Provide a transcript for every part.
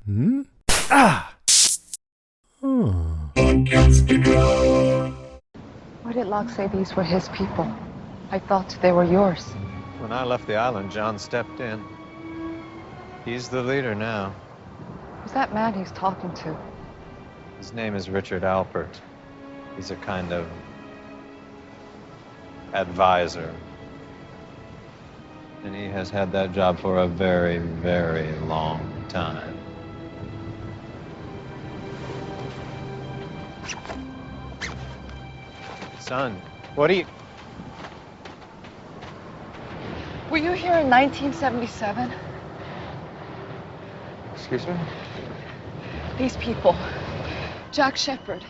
Hmm? Ah! Why did Locke say these were his people? I thought they were yours. When I left the island, John stepped in. He's the leader now. Who's that man he's talking to? His name is Richard Alpert. He's a kind of advisor. And he has had that job for a very, very long time. Son, what are you... Were you here in 1977? Excuse me? These people. Jack Shepard,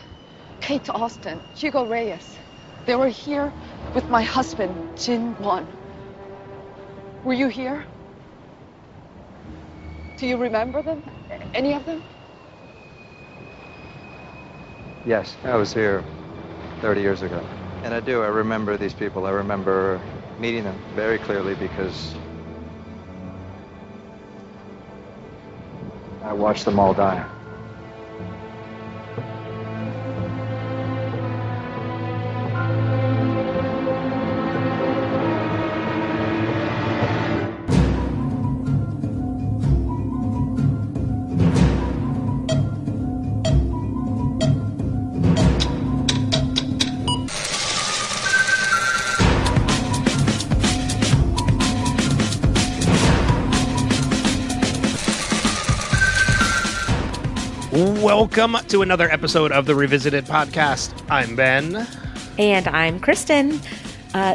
Kate Austin, Hugo Reyes. They were here with my husband, Jin Won. Were you here? Do you remember them? Any of them? Yes, I was here 30 years ago. And I do, I remember these people. I remember meeting them very clearly because I watched them all die. Welcome to another episode of the Revisited Podcast. I'm Ben. And I'm Kristin.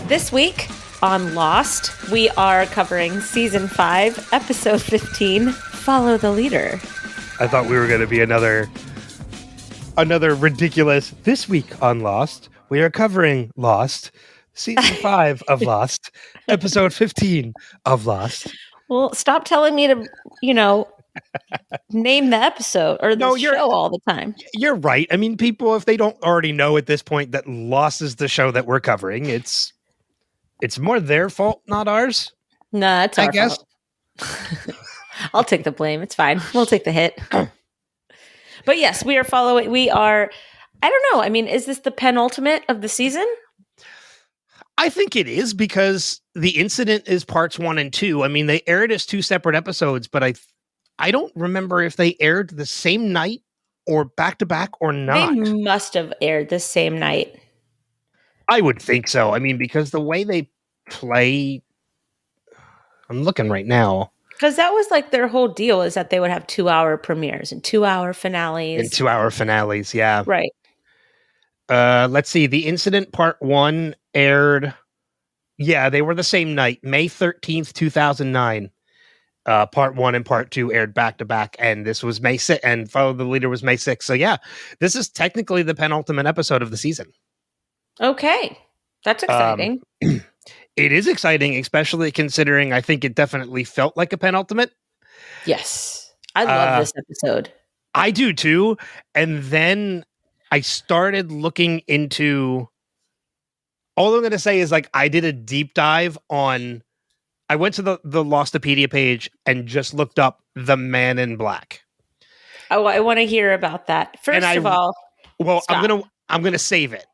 This week on Lost, we are covering Season 5, Episode 15, Follow the Leader. I thought we were going to be another ridiculous. This week on Lost, we are covering Lost, Season 5 of Lost, Episode 15 of Lost. Well, stop telling me to, name the episode or the show all the time. You're right. I mean, people, if they don't already know at this point that Lost is the show that we're covering, it's more their fault, not ours. No, it's our guess. fault. I'll take the blame. It's fine. We'll take the hit. But yes, we are, I don't know. I mean, is this the penultimate of the season? I think it is because the incident is parts 1 and 2. I mean, they aired as 2 separate episodes, but I don't remember if they aired the same night or back to back or not. They must have aired the same night. I would think so. I mean, because the way they play, I'm looking right now. Because that was like their whole deal is that they would have 2-hour premieres and 2-hour finales. And 2-hour finales, yeah. Right. Let's see. The incident part 1 aired. Yeah, they were the same night, May 13th, 2009. Part 1 and part 2 aired back to back, and this was May 6th, and Follow the Leader was May 6th. So yeah, this is technically the penultimate episode of the season. Okay. That's exciting. It is exciting, especially considering I think it definitely felt like a penultimate. Yes. I love this episode. I do too. And then I started looking into, all I'm going to say is like, I did a deep dive on, I went to the Lostopedia page and just looked up the Man in Black. Oh, I want to hear about that. First of all, stop. I'm gonna save it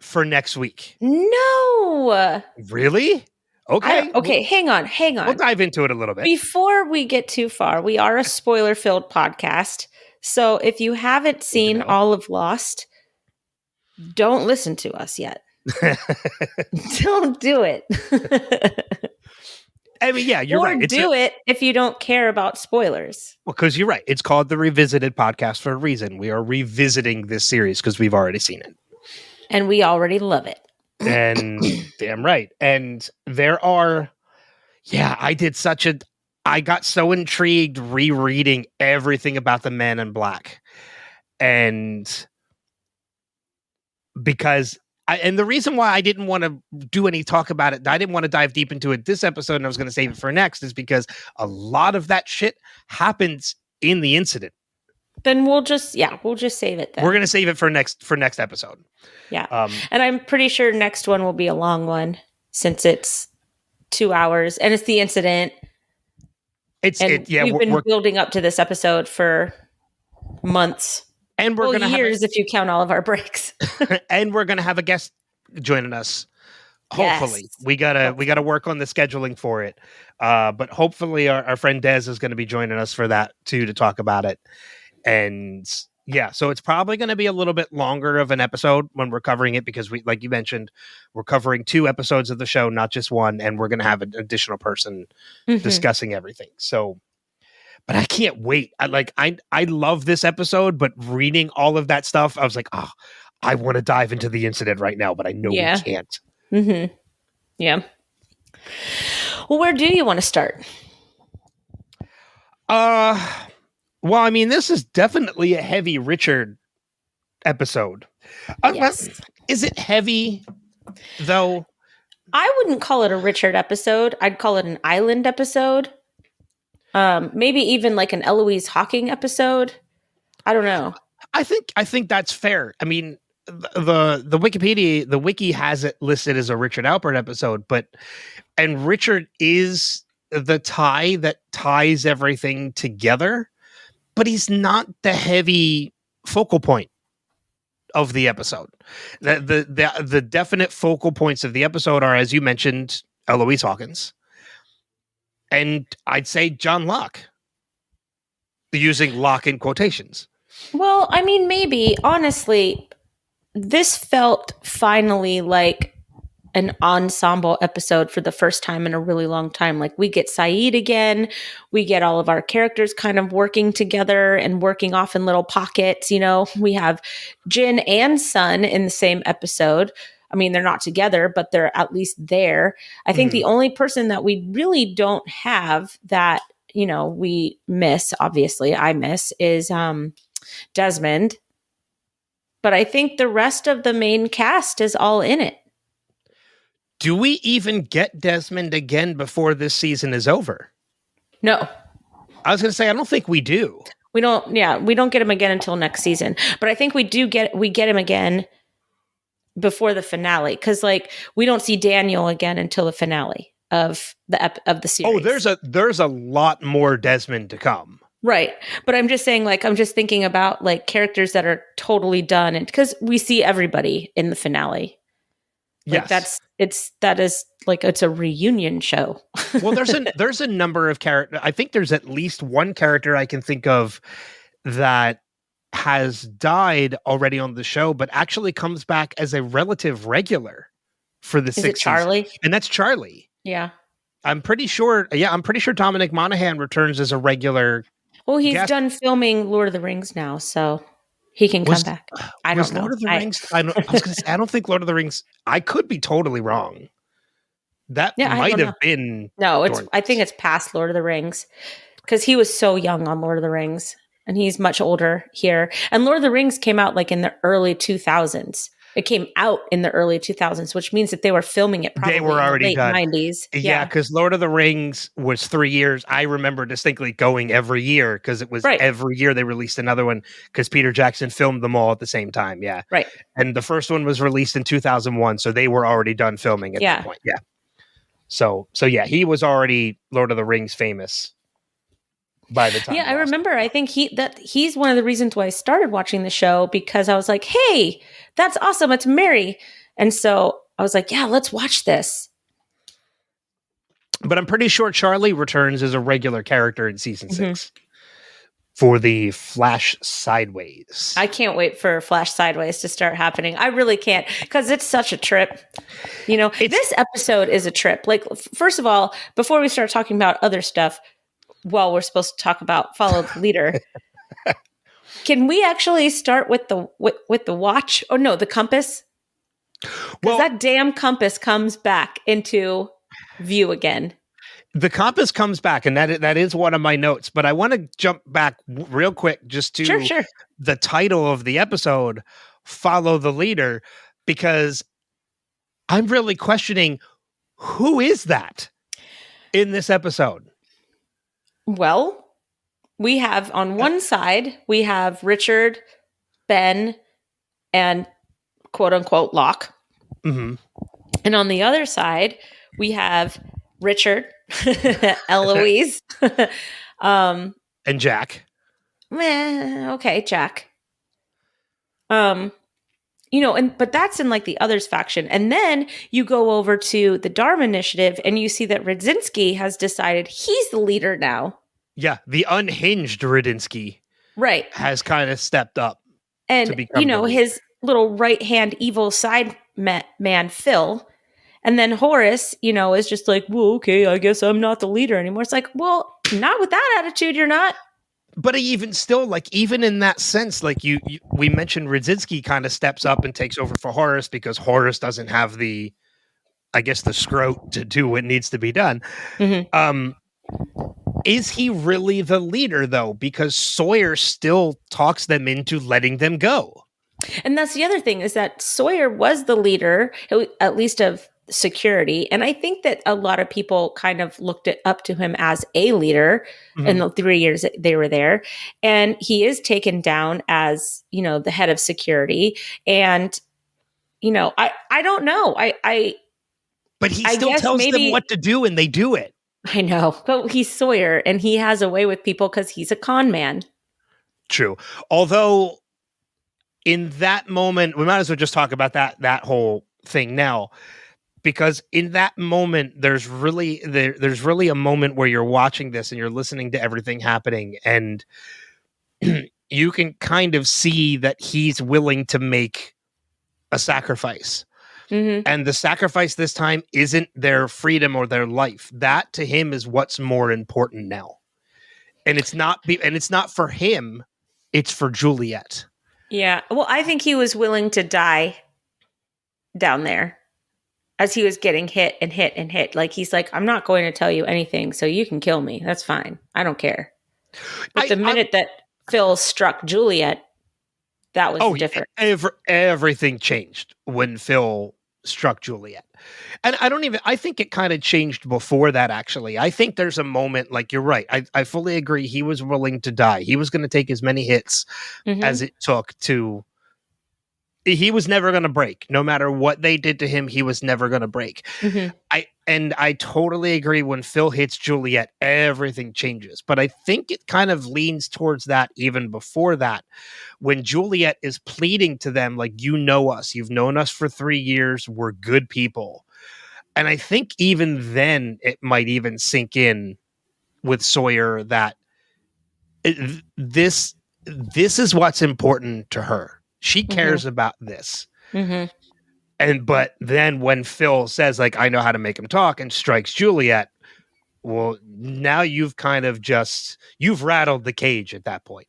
for next week. No, really? Okay. Okay, hang on. We'll dive into it a little bit before we get too far. We are a spoiler-filled podcast, so if you haven't seen all of Lost, don't listen to us yet. Don't do it. I mean, yeah, you're right. Do it if you don't care about spoilers. Well, because you're right. It's called the Revisited Podcast for a reason. We are revisiting this series because we've already seen it. And we already love it. And damn right. And there are, I got so intrigued rereading everything about the Man in Black. And because and the reason why I didn't want to do any talk about it, I didn't want to dive deep into it this episode, and I was going to save it for next, is because a lot of that shit happens in the incident. Then we'll just save it then. We're going to save it for next episode. Yeah. And I'm pretty sure next one will be a long one since it's 2 hours and it's the incident. We've been building up to this episode for months. And we're going to years if you count all of our breaks. And we're going to have a guest joining us. Hopefully. Yes. We gotta work on the scheduling for it. But hopefully our friend Des is going to be joining us for that too, to talk about it. And yeah, so it's probably going to be a little bit longer of an episode when we're covering it, because we, like you mentioned, we're covering 2 episodes of the show, not just one, and we're going to have an additional person discussing everything. So, but I can't wait. I love this episode, but reading all of that stuff, I was like, oh, I want to dive into the incident right now, but I know we can't. Mm-hmm. Yeah. Well, where do you want to start? Well, I mean, this is definitely a heavy Richard episode. Yes. Is it heavy, though? I wouldn't call it a Richard episode. I'd call it an Island episode. Maybe even like an Eloise Hawking episode. I don't know. I think that's fair. I mean, the Wikipedia, the wiki has it listed as a Richard Alpert episode, and Richard is the tie that ties everything together, but he's not the heavy focal point of the episode. The definite focal points of the episode are, as you mentioned, Eloise Hawkins, and I'd say John Locke, using Locke in quotations. Well, I mean, maybe, honestly, this felt finally like an ensemble episode for the first time in a really long time. Like, we get Saeed again. We get all of our characters kind of working together and working off in little pockets. You know, we have Jin and Sun in the same episode. I mean, they're not together, but they're at least there. I think the only person that we really don't have that, you know, we miss, obviously I miss, is Desmond. But I think the rest of the main cast is all in it. Do we even get Desmond again before this season is over? No. I was going to say, I don't think we do. We don't get him again until next season. But I think we get him again before the finale, because like we don't see Daniel again until the finale of the series. Oh, there's a lot more Desmond to come. Right. But I'm just saying, like, I'm just thinking about like characters that are totally done, and because we see everybody in the finale. Like, yes. That is like, it's a reunion show. Well, there's a number of characters. I think there's at least one character I can think of that has died already on the show, but actually comes back as a relative regular for the 6th season. Charlie? And that's Charlie. Yeah. I'm pretty sure Dominic Monaghan returns as a regular. Well, he's done filming Lord of the Rings now, so he can come back. I don't know. Lord of the Rings? I was going to say, I don't think Lord of the Rings. I could be totally wrong. That might have been. No, I think it's past Lord of the Rings, because he was so young on Lord of the Rings, and he's much older here. And Lord of the Rings came out like in the early 2000s. It came out in the early 2000s, which means that they were filming it probably they were already in the late done. 90s. Yeah, because Lord of the Rings was 3 years. I remember distinctly going every year, because it was every year they released another one, because Peter Jackson filmed them all at the same time. Yeah. Right. And the first one was released in 2001, so they were already done filming at that point. Yeah. So yeah, he was already Lord of the Rings famous by the time. Yeah, I remember. I think he's one of the reasons why I started watching the show, because I was like, hey, that's awesome. It's Mary. And so I was like, yeah, let's watch this. But I'm pretty sure Charlie returns as a regular character in season 6 for the Flash Sideways. I can't wait for Flash Sideways to start happening. I really can't, because it's such a trip. You know, this episode is a trip. Like, first of all, before we start talking about other stuff, well, we're supposed to talk about Follow the Leader. Can we actually start with the watch? Oh no, the compass. Because that damn compass comes back into view again. The compass comes back, and that is one of my notes. But I want to jump back real quick just to the title of the episode, Follow the Leader, because I'm really questioning, who is that in this episode? Well, we have on one side, we have Richard, Ben, and quote unquote Locke. Mm-hmm. And on the other side, we have Richard, Eloise, And Jack. okay, Jack. But that's in like the others faction. And then you go over to the Dharma Initiative and you see that Radzinski has decided he's the leader now. Yeah, the unhinged Radinsky Right. has kind of stepped up. And, to become the leader. His little right-hand evil side man, Phil. And then Horace, is just like, well, okay, I guess I'm not the leader anymore. It's like, well, not with that attitude, you're not. But even still, like, even in that sense, like we mentioned, Radzinski kind of steps up and takes over for Horace because Horace doesn't have the scrote to do what needs to be done. Mm-hmm. Is he really the leader, though? Because Sawyer still talks them into letting them go. And that's the other thing, is that Sawyer was the leader, at least of security. And I think that a lot of people kind of looked up to him as a leader in the 3 years that they were there. And he is taken down as, the head of security. And, I don't know. But he still tells them what to do and they do it. I know, but he's Sawyer and he has a way with people because he's a con man. True. Although in that moment, we might as well just talk about that whole thing now. Because in that moment, there's really a moment where you're watching this and you're listening to everything happening, and you can kind of see that he's willing to make a sacrifice. Mm-hmm. And the sacrifice this time isn't their freedom or their life. That to him is what's more important now. And it's not for him, it's for Juliet. Yeah. Well, I think he was willing to die down there as he was getting hit and hit and hit. Like, he's like, I'm not going to tell you anything, so you can kill me. That's fine. I don't care. But the minute that Phil struck Juliet, that was different. Everything changed when Phil struck Juliet. And I think it kind of changed before that, actually. I think there's a moment, like, you're right. I fully agree. He was willing to die. He was going to take as many hits as it took to... He was never going to break. No matter what they did to him, he was never going to break. Mm-hmm. I totally agree. When Phil hits Juliet, everything changes. But I think it kind of leans towards that even before that. When Juliet is pleading to them, like, you know us. You've known us for 3 years. We're good people. And I think even then it might even sink in with Sawyer that this is what's important to her. She cares about this. Mm-hmm. But then when Phil says, like, I know how to make him talk, and strikes Juliet, well, now you've kind of you've rattled the cage at that point.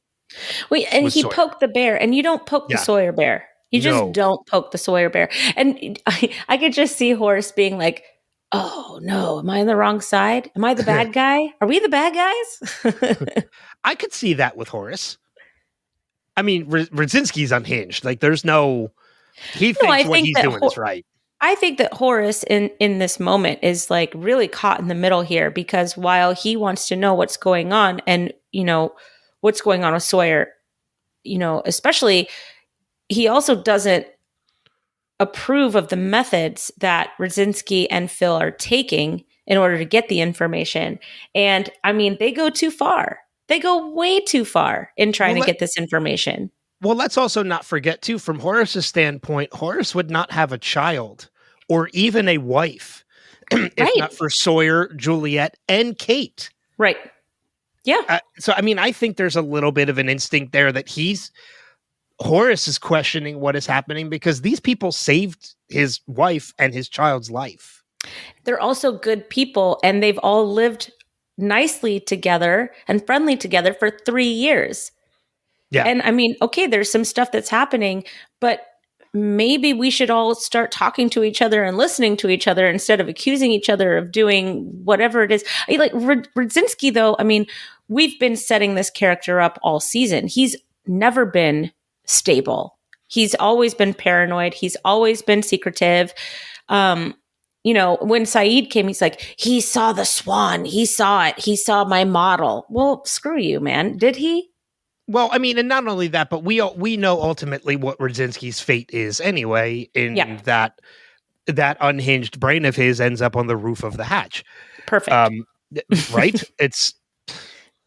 Wait, and he poked the bear, and you don't poke the Sawyer bear. You just don't poke the Sawyer bear. And I could just see Horace being like, oh no, am I on the wrong side? Am I the bad guy? Are we the bad guys? I could see that with Horace. I mean, Radzinski's unhinged. Like, there's no... He thinks what he's doing is right. I think that Horace in this moment is, like, really caught in the middle here, because while he wants to know what's going on and, what's going on with Sawyer, especially, he also doesn't approve of the methods that Radzinski and Phil are taking in order to get the information. And, I mean, they go too far. They go way too far in trying to get this information. Well, let's also not forget, too, from Horace's standpoint, Horace would not have a child or even a wife if not for Sawyer, Juliet, and Kate. Right. Yeah. So, I mean, I think there's a little bit of an instinct there that Horace is questioning what is happening because these people saved his wife and his child's life. They're also good people, and they've all lived nicely together and friendly together for 3 years. Yeah. And I mean, okay, there's some stuff that's happening, but maybe we should all start talking to each other and listening to each other instead of accusing each other of doing whatever it is. Like Radzinski, though, I mean, we've been setting this character up all season. He's never been stable. He's always been paranoid. He's always been secretive. When Saeed came, he's like, he saw the swan. He saw it. He saw my model. Well, screw you, man. Did he? Well, I mean, and not only that, but we know ultimately what Radzinski's fate is anyway, in that unhinged brain of his ends up on the roof of the hatch. Perfect. Right? It's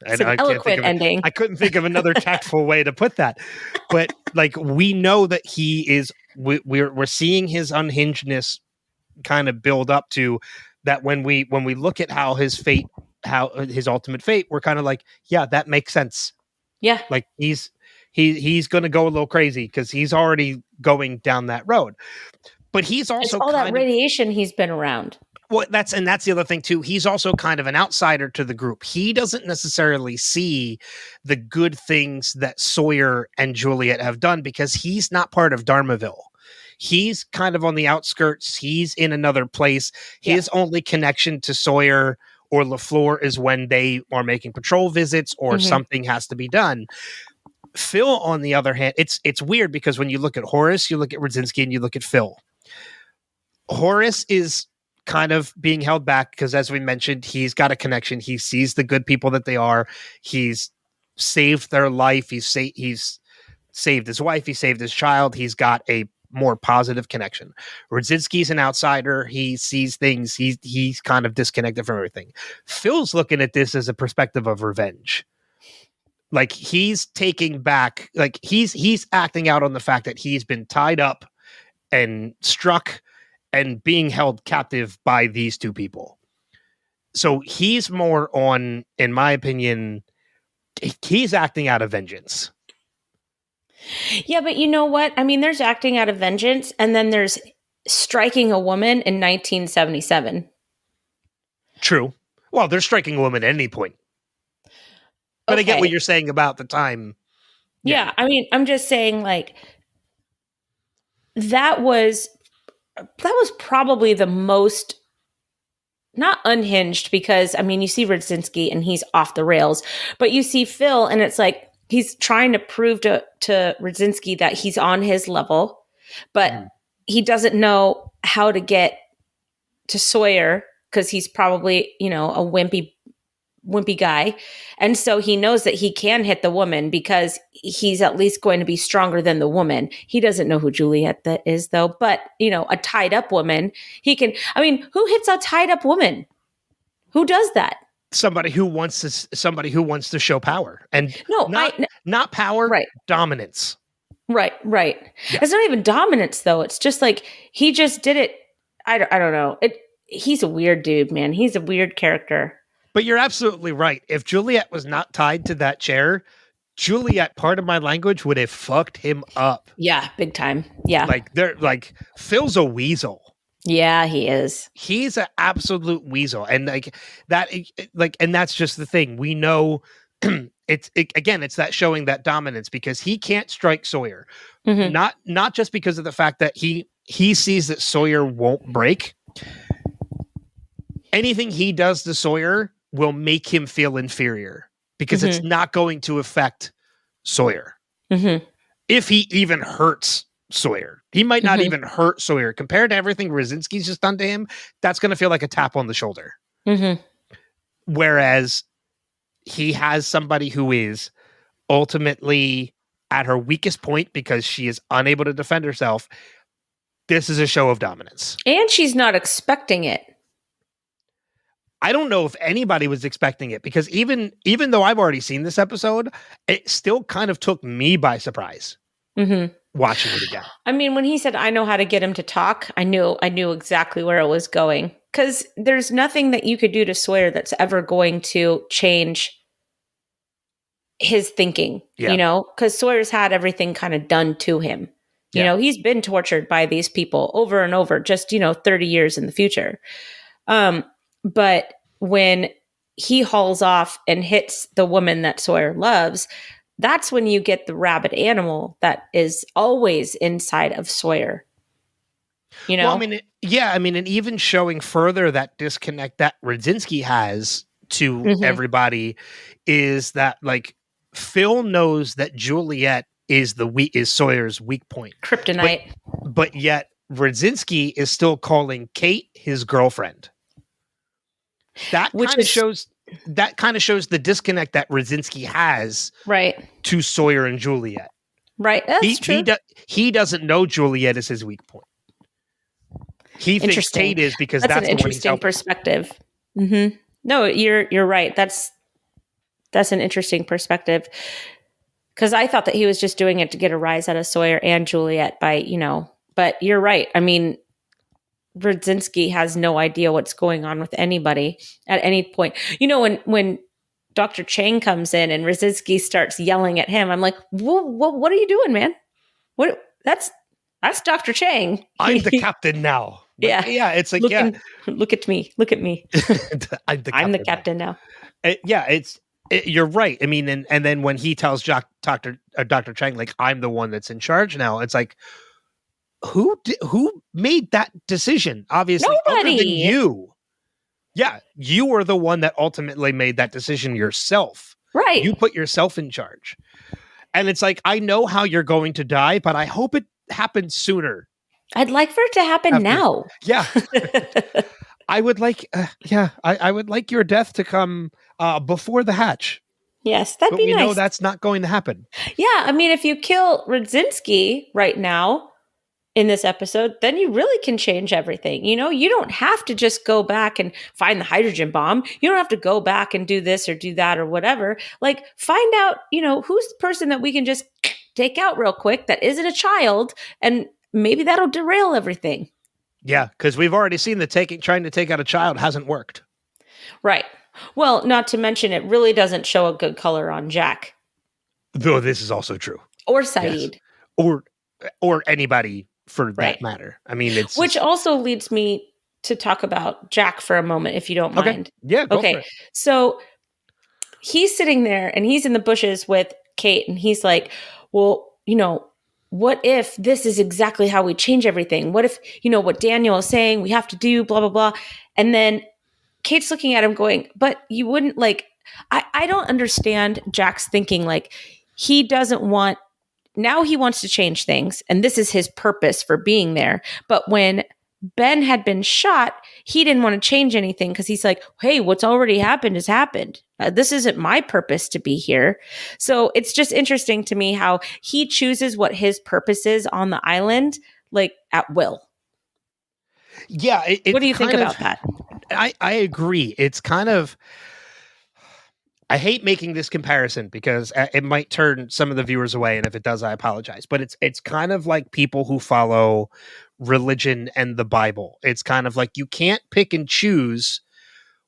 an eloquent ending. I couldn't think of another tactful way to put that. But like, we know that he is, we're seeing his unhingedness kind of build up to that. When we look at how his ultimate fate, we're kind of like, yeah, that makes sense. Yeah. Like he's going to go a little crazy because he's already going down that road. But he's also it's all that radiation he's been around. Well, that's the other thing too. He's also kind of an outsider to the group. He doesn't necessarily see the good things that Sawyer and Juliet have done because he's not part of Dharmaville. He's kind of on the outskirts. He's in another place. His only connection to Sawyer or LaFleur is when they are making patrol visits or something has to be done. Phil, on the other hand, it's weird because when you look at Horace, you look at Radzinski, and you look at Phil. Horace is kind of being held back because, as we mentioned, he's got a connection. He sees the good people that they are. He's saved their life. He's saved his wife. He saved his child. He's got a more positive connection. Radzinski's an outsider. He sees things. He's kind of disconnected from everything. Phil's looking at this as a perspective of revenge. Like he's taking back, like he's acting out on the fact that he's been tied up and struck and being held captive by these two people. So he's more on, in my opinion, he's acting out of vengeance. Yeah, but you know what? I mean, there's acting out of vengeance, and then there's striking a woman in 1977. True. Well, they're striking a woman at any point. But I get what you're saying about the time. Yeah, I mean, I'm just saying, like, that was probably the most, not unhinged, because, I mean, you see Radzinski and he's off the rails, but you see Phil and it's like, he's trying to prove to Radzinski that he's on his level, but he doesn't know how to get to Sawyer because he's probably, a wimpy guy. And so he knows that he can hit the woman because he's at least going to be stronger than the woman. He doesn't know who Juliet that is though, but a tied up woman, he can, I mean, who hits a tied up woman? Who does that? Somebody who wants to show power and not power, right? Dominance. Right. Yeah. It's not even dominance though. It's just like, he just did it. I don't know. He's a weird dude, man. He's a weird character. But you're absolutely right. If Juliet was not tied to that chair, Juliet, part of my language, would have fucked him up. Yeah, big time. Yeah. Phil's a weasel. Yeah, he is. He's an absolute weasel. And and that's just the thing. We know it's that showing that dominance because he can't strike Sawyer. Not just because of the fact that he sees that Sawyer won't break. Anything he does to Sawyer will make him feel inferior because it's not going to affect Sawyer. If he even hurts Sawyer, he might not even hurt Sawyer compared to everything Radzinski's just done to him. That's going to feel like a tap on the shoulder. Whereas he has somebody who is ultimately at her weakest point because she is unable to defend herself. This is a show of dominance. And she's not expecting it. I don't know if anybody was expecting it because even though I've already seen this episode, it still kind of took me by surprise watching it again. I mean, when he said, I know how to get him to talk, I knew exactly where it was going because there's nothing that you could do to Sawyer that's ever going to change his thinking, because Sawyer's had everything kind of done to him. He's been tortured by these people over and over, just, 30 years in the future. But when he hauls off and hits the woman that Sawyer loves, that's when you get the rabid animal that is always inside of Sawyer. Well, and even showing further that disconnect that Radzinski has to everybody is that like Phil knows that Juliet is Sawyer's weak point, kryptonite, but yet Radzinski is still calling Kate his girlfriend. That kind of shows the disconnect that Radzinski has to Sawyer and Juliet. Right. That's true. He doesn't know Juliet is his weak point. He thinks Kate is because that's an interesting perspective. Mm-hmm. No, you're right. That's an interesting perspective. Because I thought that he was just doing it to get a rise out of Sawyer and Juliet by, but you're right. I mean, Brzezinski has no idea what's going on with anybody at any point. When Dr. Chang comes in and Brzezinski starts yelling at him, I'm like, what are you doing, man? What? That's Dr. Chang. I'm the captain now. Yeah. Yeah. It's like, look at me. Look at me. I'm the captain now. You're right. I mean, and then when he tells Dr. Chang, like, I'm the one that's in charge now, it's like, who made that decision? Obviously, nobody. Other than you. Yeah, you were the one that ultimately made that decision yourself. Right. You put yourself in charge. And it's like, I know how you're going to die, but I hope it happens sooner. I'd like for it to happen now. Yeah. I would like, I would like your death to come before the hatch. Yes, that'd be nice. We know that's not going to happen. Yeah, I mean, if you kill Brzezinski right now in this episode, then you really can change everything. You don't have to just go back and find the hydrogen bomb. You don't have to go back and do this or do that or whatever. Like, find out, who's the person that we can just take out real quick that isn't a child, and maybe that'll derail everything. Yeah, because we've already seen that trying to take out a child hasn't worked. Right. Well, not to mention, it really doesn't show a good color on Jack. Though this is also true. Or Saeed. Yes. Or anybody for that matter. I mean, it's... Which also leads me to talk about Jack for a moment, if you don't mind. Yeah, go for it. So he's sitting there and he's in the bushes with Kate, and he's like, well, what if this is exactly how we change everything? What if, what Daniel is saying we have to do, blah, blah, blah. And then Kate's looking at him going, but you wouldn't I don't understand Jack's thinking. Like, he doesn't want, now he wants to change things. And this is his purpose for being there. But when Ben had been shot, he didn't want to change anything because he's like, hey, what's already happened has happened. This isn't my purpose to be here. So it's just interesting to me how he chooses what his purpose is on the island, like, at will. Yeah. What do you think about that? I agree. It's kind of, I hate making this comparison because it might turn some of the viewers away. And if it does, I apologize. But it's kind of like people who follow religion and the Bible. It's kind of like you can't pick and choose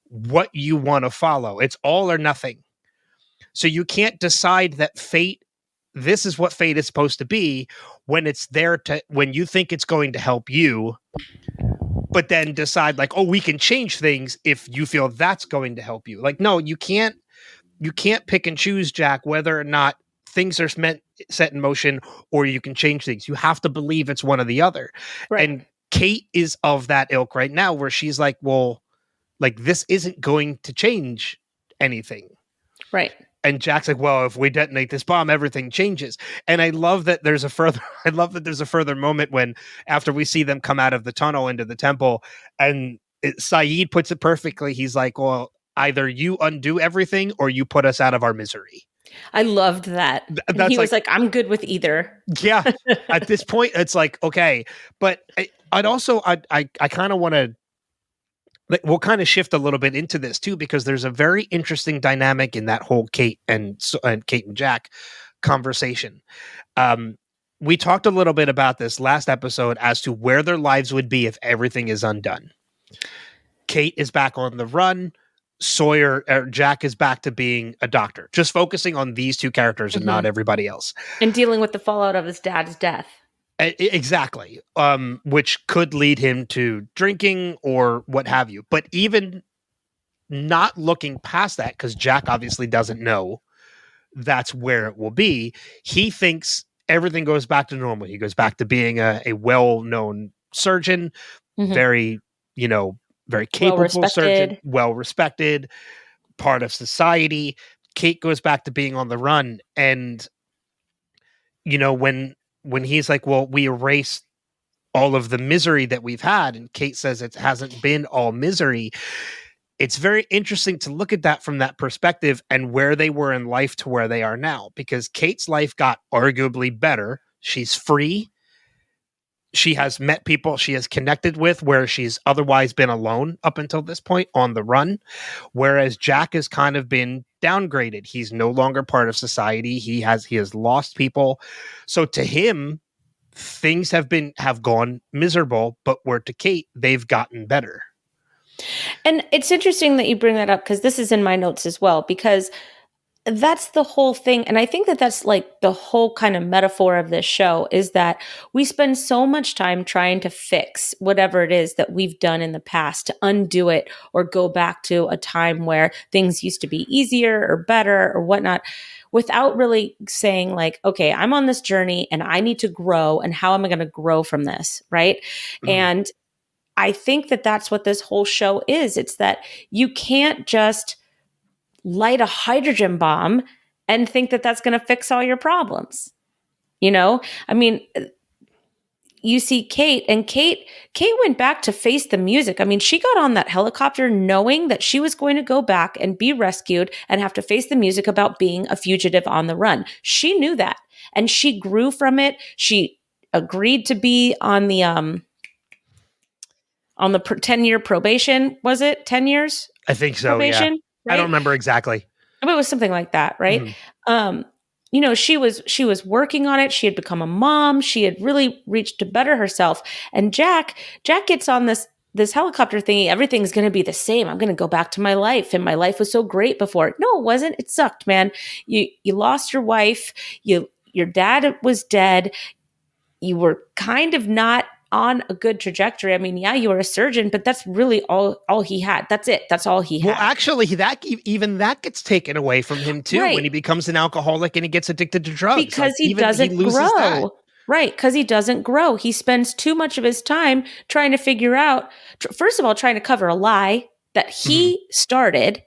what you want to follow. It's all or nothing. So you can't decide that this is what fate is supposed to be when it's there when you think it's going to help you, but then decide like, oh, we can change things if you feel that's going to help you. Like, no, you can't pick and choose, Jack, whether or not things are set in motion or you can change things. You have to believe it's one or the other. Right. And Kate is of that ilk right now where she's like, well, like, this isn't going to change anything. Right. And Jack's like, well, if we detonate this bomb, everything changes. And I love that there's a further moment when after we see them come out of the tunnel into the temple and Saeed puts it perfectly. He's like, well, either you undo everything or you put us out of our misery. I loved that. He was like, I'm good with either. Yeah. At this point, it's like, okay. But I kind of want to, we'll kind of shift a little bit into this too, because there's a very interesting dynamic in that whole Kate and Jack conversation. We talked a little bit about this last episode as to where their lives would be if everything is undone. Kate is back on the run. Jack is back to being a doctor, just focusing on these two characters and not everybody else. And dealing with the fallout of his dad's death. Exactly. Which could lead him to drinking or what have you. But even not looking past that, because Jack obviously doesn't know that's where it will be. He thinks everything goes back to normal. He goes back to being a well-known surgeon, very capable surgeon, well-respected, part of society. Kate goes back to being on the run. And, when he's like, well, we erased all of the misery that we've had, and Kate says it hasn't been all misery, it's very interesting to look at that from that perspective and where they were in life to where they are now, because Kate's life got arguably better. She's free. She has met people she has connected with where she's otherwise been alone up until this point on the run. Whereas Jack has kind of been downgraded. He's no longer part of society. He has lost people. So to him, things have gone miserable, but where to Kate, they've gotten better. And it's interesting that you bring that up because this is in my notes as well, because that's the whole thing. And I think that that's like the whole kind of metaphor of this show is that we spend so much time trying to fix whatever it is that we've done in the past, to undo it or go back to a time where things used to be easier or better or whatnot, without really saying like, okay, I'm on this journey and I need to grow, and how am I going to grow from this? Right. Mhm. And I think that that's what this whole show is. It's that you can't just light a hydrogen bomb and think that that's going to fix all your problems. You know, I mean, you see Kate, and Kate went back to face the music. I mean, she got on that helicopter knowing that she was going to go back and be rescued and have to face the music about being a fugitive on the run. She knew that, and she grew from it. She agreed to be on the 10-year probation. Was it 10 years? I think so. Probation, Yeah. right? I don't remember exactly. I mean, it was something like that, right? Mhm. You know, she was working on it. She had become a mom. She had really reached to better herself. And Jack gets on this helicopter thingy. Everything's going to be the same. I'm going to go back to my life, and my life was so great before. No, it wasn't. It sucked, man. You lost your wife. Your dad was dead. You were kind of not on a good trajectory. I mean, yeah, you were a surgeon, but that's really all he had. That's it. That's all he had. Well, actually, even that gets taken away from him too Right. when he becomes an alcoholic and he gets addicted to drugs. Because Like, he doesn't loses grow. that. Right, because he doesn't grow. He spends too much of his time trying to figure out, first of all, trying to cover a lie that he started.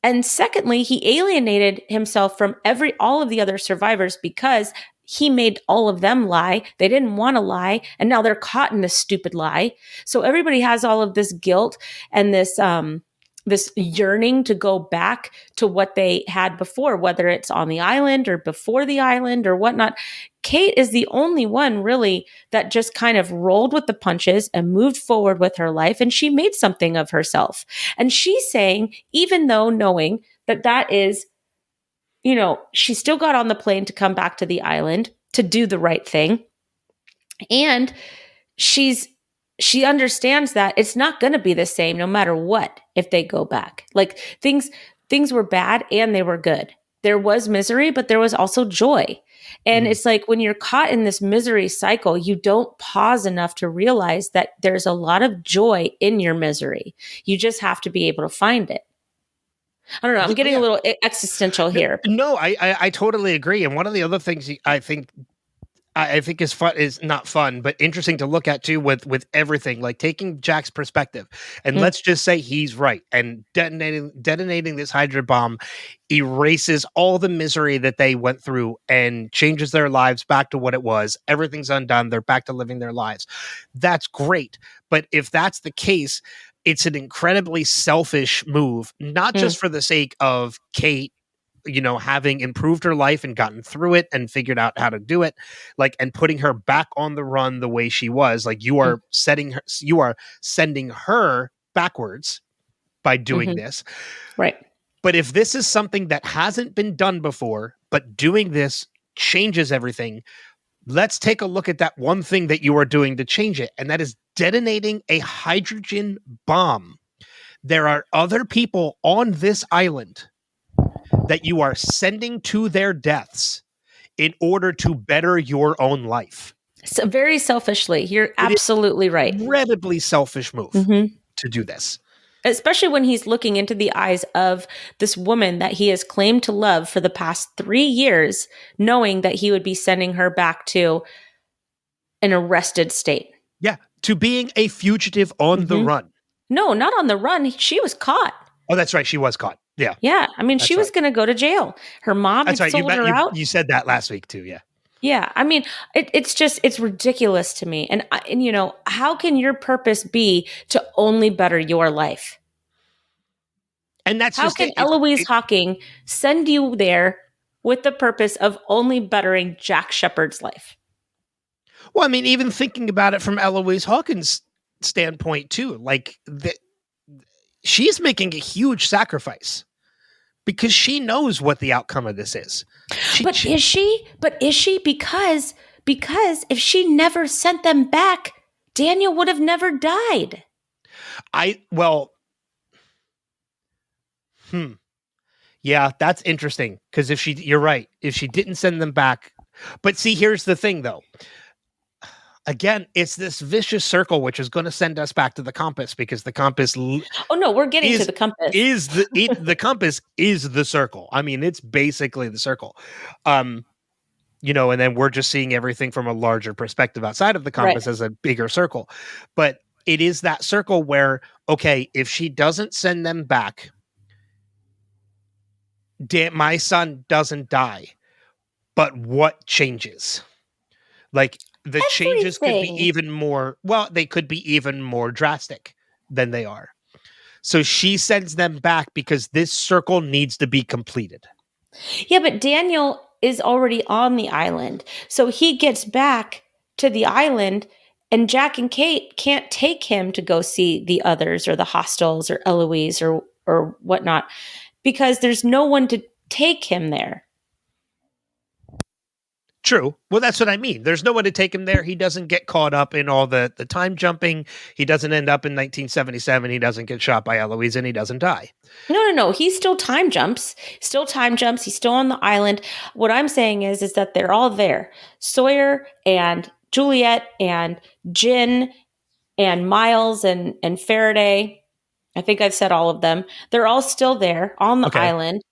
And secondly, he alienated himself from all of the other survivors because he made all of them lie. They didn't want to lie, and now they're caught in this stupid lie. So everybody has all of this guilt and this yearning to go back to what they had before, whether it's on the island or before the island or whatnot. Kate is the only one really that just kind of rolled with the punches and moved forward with her life, and she made something of herself. And she's saying, even though knowing that is, you know, she still got on the plane to come back to the island to do the right thing. And she understands that it's not going to be the same no matter what if they go back. Like things were bad and they were good. There was misery, but there was also joy. And it's like when you're caught in this misery cycle, you don't pause enough to realize that there's a lot of joy in your misery. You just have to be able to find it. I don't know. I'm getting a little existential here. No, I totally agree. And one of the other things I think is not fun, but interesting to look at too with everything, like taking Jack's perspective. And let's just say he's right. And detonating this hydrogen bomb erases all the misery that they went through and changes their lives back to what it was. Everything's undone. They're back to living their lives. That's great. But if that's the case, it's an incredibly selfish move, not just for the sake of Kate, you know, having improved her life and gotten through it and figured out how to do it, like, and putting her back on the run the way she was. Like, you are sending her backwards by doing this. Right. But if this is something that hasn't been done before, but doing this changes everything, let's take a look at that one thing that you are doing to change it. And that is detonating a hydrogen bomb. There are other people on this island that you are sending to their deaths in order to better your own life. So very selfishly, you're absolutely right. Incredibly selfish move to do this. Especially when he's looking into the eyes of this woman that he has claimed to love for the past 3 years, knowing that he would be sending her back to an arrested state. Yeah, to being a fugitive on the run. No, not on the run. She was caught. Oh, that's right. She was caught. Yeah. Yeah. I mean, she was going to go to jail. Her mom had sold her out. You said that last week too. Yeah. Yeah. I mean, it's ridiculous to me. And you know, how can your purpose be to only better your life? And that's how can Eloise Hawking send you there with the purpose of only bettering Jack Shepherd's life? Well, I mean, even thinking about it from Eloise Hawkins' standpoint too, like she's making a huge sacrifice because she knows what the outcome of this is. Is she? Because if she never sent them back, Daniel would have never died. Yeah, that's interesting because you're right. If she didn't send them back, but see, here's the thing though. Again, it's this vicious circle which is going to send us back to the compass because the compass. Oh no, we're getting to the compass. The compass is the circle. I mean, it's basically the circle. And then we're just seeing everything from a larger perspective outside of the compass as a bigger circle. But it is that circle where, okay, if she doesn't send them back, my son doesn't die. But what changes? Like the changes could be even more, they could be even more drastic than they are. So she sends them back because this circle needs to be completed. Yeah, but Daniel is already on the island. So he gets back to the island and Jack and Kate can't take him to go see the others or the hostels or Eloise or whatnot because there's no one to take him there. True. Well, that's what I mean. There's no one to take him there. He doesn't get caught up in all the time jumping. He doesn't end up in 1977. He doesn't get shot by Eloise and he doesn't die. No. He still time jumps. He's still on the island. What I'm saying is that they're all there. Sawyer and Juliet and Jin and Miles and Faraday. I think I've said all of them. They're all still there on the island.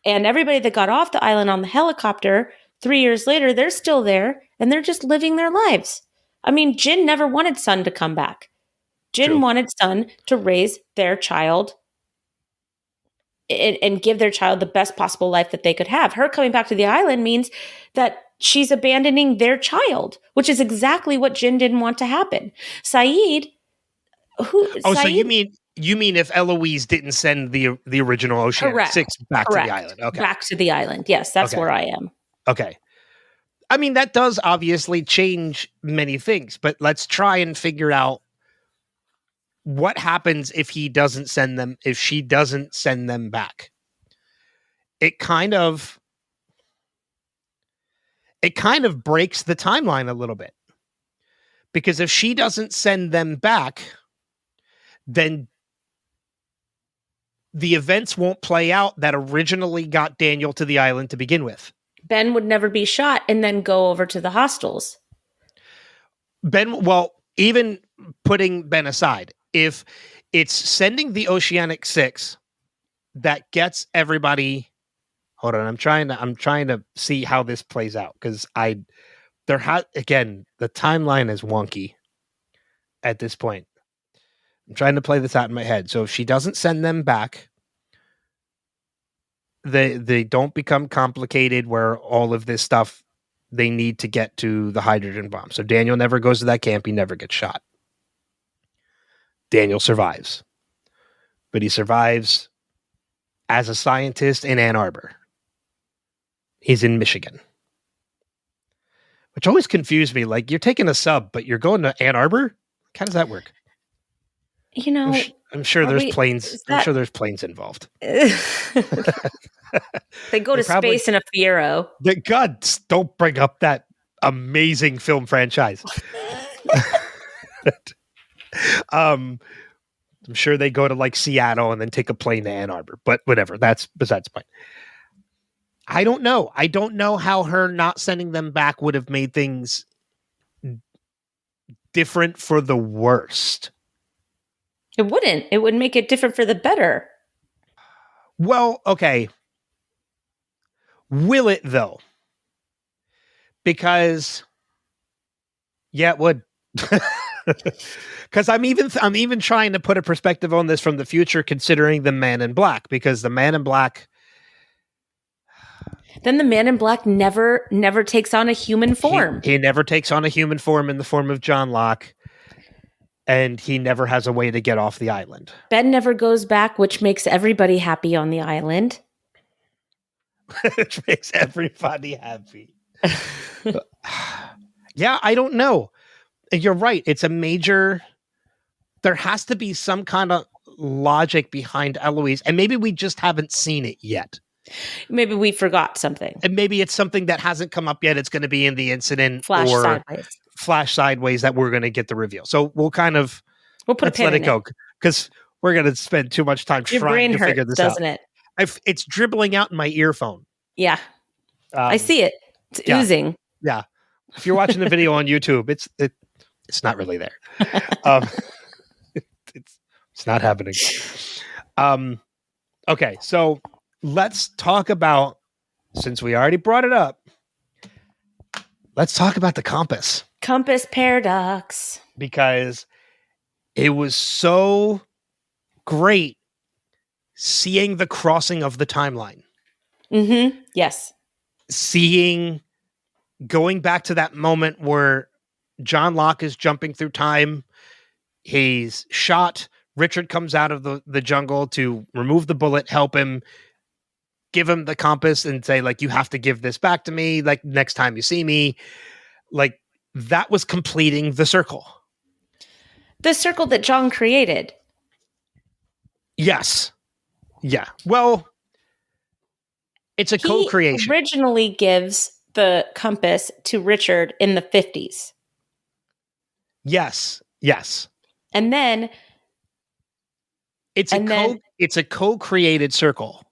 And everybody that got off the island on the helicopter 3 years later, they're still there and they're just living their lives. I mean, Jin never wanted Sun to come back. Jin wanted Sun to raise their child and give their child the best possible life that they could have. Her coming back to the island means that she's abandoning their child, which is exactly what Jin didn't want to happen. Saeed, so you mean if Eloise didn't send the original Oceanic 6 back to the island? Okay. Back to the island. Yes, that's where I am. Okay. I mean, that does obviously change many things, but let's try and figure out what happens if she doesn't send them back. It kind of breaks the timeline a little bit. Because if she doesn't send them back, then the events won't play out that originally got Daniel to the island to begin with. Ben would never be shot and then go over to the hostels. Even putting Ben aside, if it's sending the Oceanic 6 that gets everybody, hold on, I'm trying to see how this plays out because again, the timeline is wonky at this point. I'm trying to play this out in my head. So if she doesn't send them back, they don't become complicated where all of this stuff they need to get to the hydrogen bomb. So Daniel never goes to that camp. He never gets shot. Daniel survives. But he survives as a scientist in Ann Arbor. He's in Michigan. Which always confused me. Like, you're taking a sub, but you're going to Ann Arbor? How does that work? You know, I'm sure there's planes. I'm sure there's planes involved. They go to space in a Fiero. God, don't bring up that amazing film franchise. I'm sure they go to like Seattle and then take a plane to Ann Arbor, but whatever. That's besides the point. I don't know. I don't know how her not sending them back would have made things different for the worst. It wouldn't. It would make it different for the better. Well, okay. Will it though? Because it would. Because I'm even trying to put a perspective on this from the future, considering the Man in Black, because the Man in Black. Then the Man in Black never takes on a human form. He never takes on a human form in the form of John Locke. And he never has a way to get off the island. Ben never goes back, which makes everybody happy on the island. Which makes everybody happy. Yeah, I don't know. You're right. It's a major. There has to be some kind of logic behind Eloise, and maybe we just haven't seen it yet. Maybe we forgot something. And maybe it's something that hasn't come up yet. It's going to be in the incident Flash or sideways. flash sideways that we're going to get the reveal. So we'll put a pin let in it go because we're going to spend too much time Your trying brain to hurts, figure this doesn't out. it? It's dribbling out in my earphone. Yeah, I see it. It's oozing. Yeah. If you're watching the video on YouTube, it's not really there. It's not happening. Okay, so let's talk about, since we already brought it up, let's talk about the compass. Compass paradox. Because it was so great seeing the crossing of the timeline. Mm-hmm. Yes. Going back to that moment where John Locke is jumping through time. He's shot. Richard comes out of the jungle to remove the bullet, help him, give him the compass and say, like, you have to give this back to me, like, next time you see me. Like, that was completing the circle. The circle that John created. Yes. Yeah. Well, it's a co-creation. He originally gives the compass to Richard in the 50s. Yes. And then it's a co-created circle.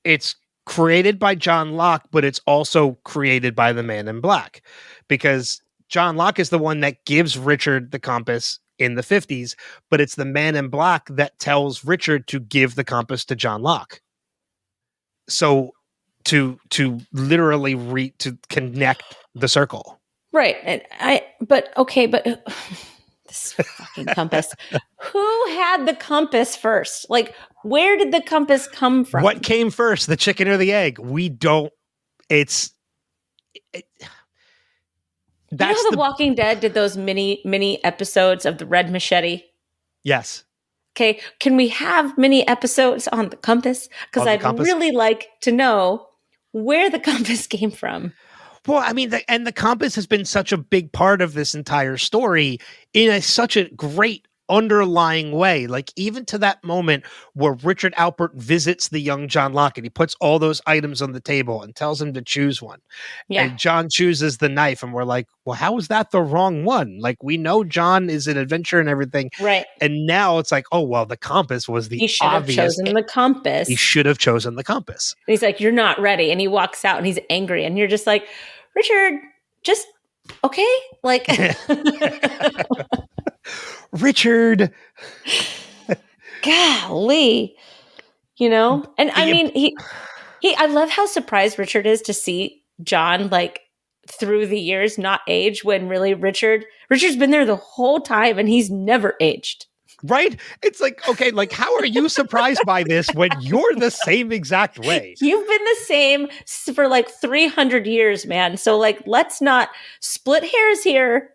It's created by John Locke, but it's also created by the Man in Black, because John Locke is the one that gives Richard the compass in the 50s, but it's the Man in Black that tells Richard to give the compass to John Locke. So to literally to connect the circle. Right. But this fucking compass. Who had the compass first? Like, where did the compass come from? What came first, the chicken or the egg? We don't. That's you know how The Walking Dead did those mini episodes of the Red Machete? Yes. Okay. Can we have mini episodes on the compass? Because I'd really like to know where the compass came from. Well, I mean, the compass has been such a big part of this entire story in such a great underlying way. Like, even to that moment where Richard Alpert visits the young John Locke and he puts all those items on the table and tells him to choose one. Yeah. And John chooses the knife and we're like, well, how is that the wrong one? Like, we know John is an adventurer and everything. Right. And now it's like, oh, well, the compass was the obvious. He should have chosen the compass. He should have chosen the compass. And he's like, you're not ready. And he walks out and he's angry. And you're just like, Richard, just okay? Like Richard. Golly. You know? And I mean, I love how surprised Richard is to see John, like, through the years not age, when really Richard's been there the whole time and he's never aged. Right? It's like, okay, like, how are you surprised by this when you're the same exact way? You've been the same for like 300 years, man. So, like, let's not split hairs here.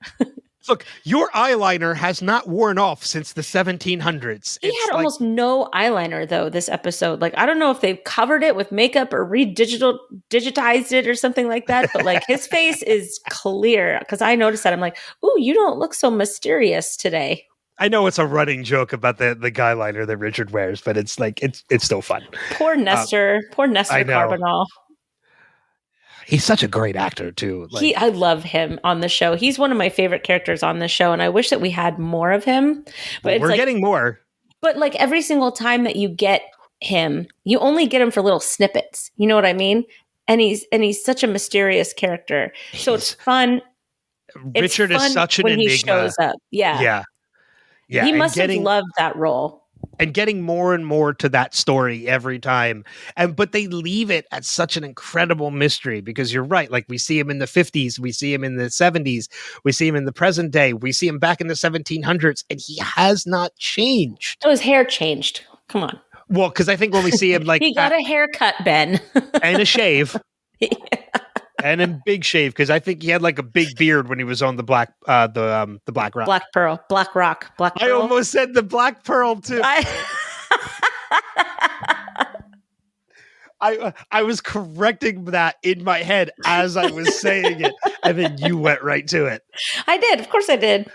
Look, your eyeliner has not worn off since the 1700s. He had almost no eyeliner, though, this episode. Like, I don't know if they've covered it with makeup or digitized it or something like that, but, like, his face is clear. Because I noticed that. I'm like, ooh, you don't look so mysterious today. I know it's a running joke about the guy liner that Richard wears, but it's like it's still fun. Poor Nestor Carbonell. He's such a great actor too. Like, I love him on the show. He's one of my favorite characters on the show, and I wish that we had more of him. But we're getting more. But like every single time that you get him, you only get him for little snippets. You know what I mean? And he's such a mysterious character. So it's fun. Richard is such an enigma. He shows up. Yeah. He must have loved that role. And getting more and more to that story every time. But they leave it at such an incredible mystery, because you're right. Like, we see him in the 50s. We see him in the 70s. We see him in the present day. We see him back in the 1700s, and he has not changed. Oh, his hair changed. Come on. Well, because I think when we see him, like, he got a haircut, Ben. And a shave. Yeah. And a big shave, because I think he had like a big beard when he was on the Black Rock. Black Rock. I almost said the Black Pearl too. I was correcting that in my head as I was saying it, and then you went right to it. I did. Of course I did.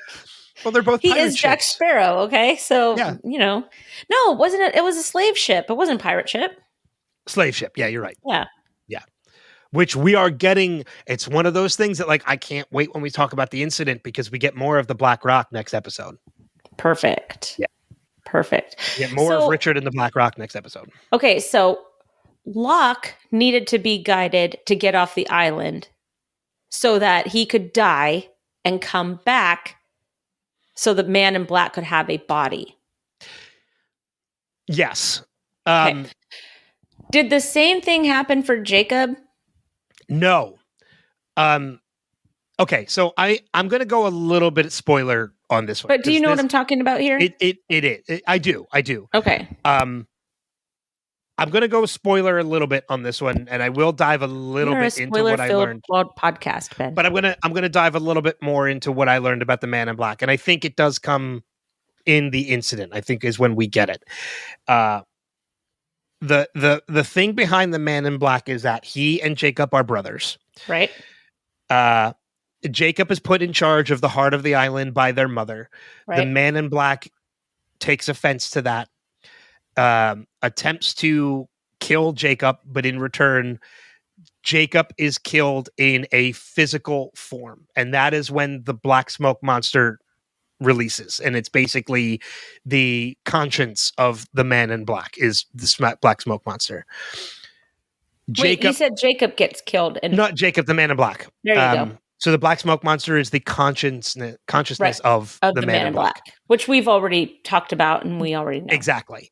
Well, they're both He pirate is Jack ships. Sparrow, okay? So, Yeah. No, wasn't it? It was a slave ship. It wasn't a pirate ship. Slave ship. Yeah, you're right. Yeah. Which we are getting. It's one of those things that, like, I can't wait when we talk about the incident because we get more of the Black Rock next episode. Perfect. Yeah. Perfect. We get more of Richard and the Black Rock next episode. Okay, so Locke needed to be guided to get off the island so that he could die and come back so the Man in Black could have a body. Yes. Okay. Did the same thing happen for Jacob? No. Okay, so I'm going to go a little bit spoiler on this one. But do you know what I'm talking about here? It is. I do. Okay. I'm going to go spoiler a little bit on this one, and I will dive a little bit into what I learned. Podcast, Ben. But I'm gonna dive a little bit more into what I learned about the Man in Black, and I think it does come in the incident. I think is when we get it. The thing behind the Man in Black is that he and Jacob are brothers. Right. Jacob is put in charge of the heart of the island by their mother. Right. The Man in Black takes offense to that, attempts to kill Jacob, but in return, Jacob is killed in a physical form. And that is when the black smoke monster releases. And it's basically the conscience of the Man in Black is the black smoke monster. Wait, you said Jacob gets killed. Not Jacob, the Man in Black. There you go. So the black smoke monster is the consciousness right. of the Man in Black. Which we've already talked about and we already know. Exactly.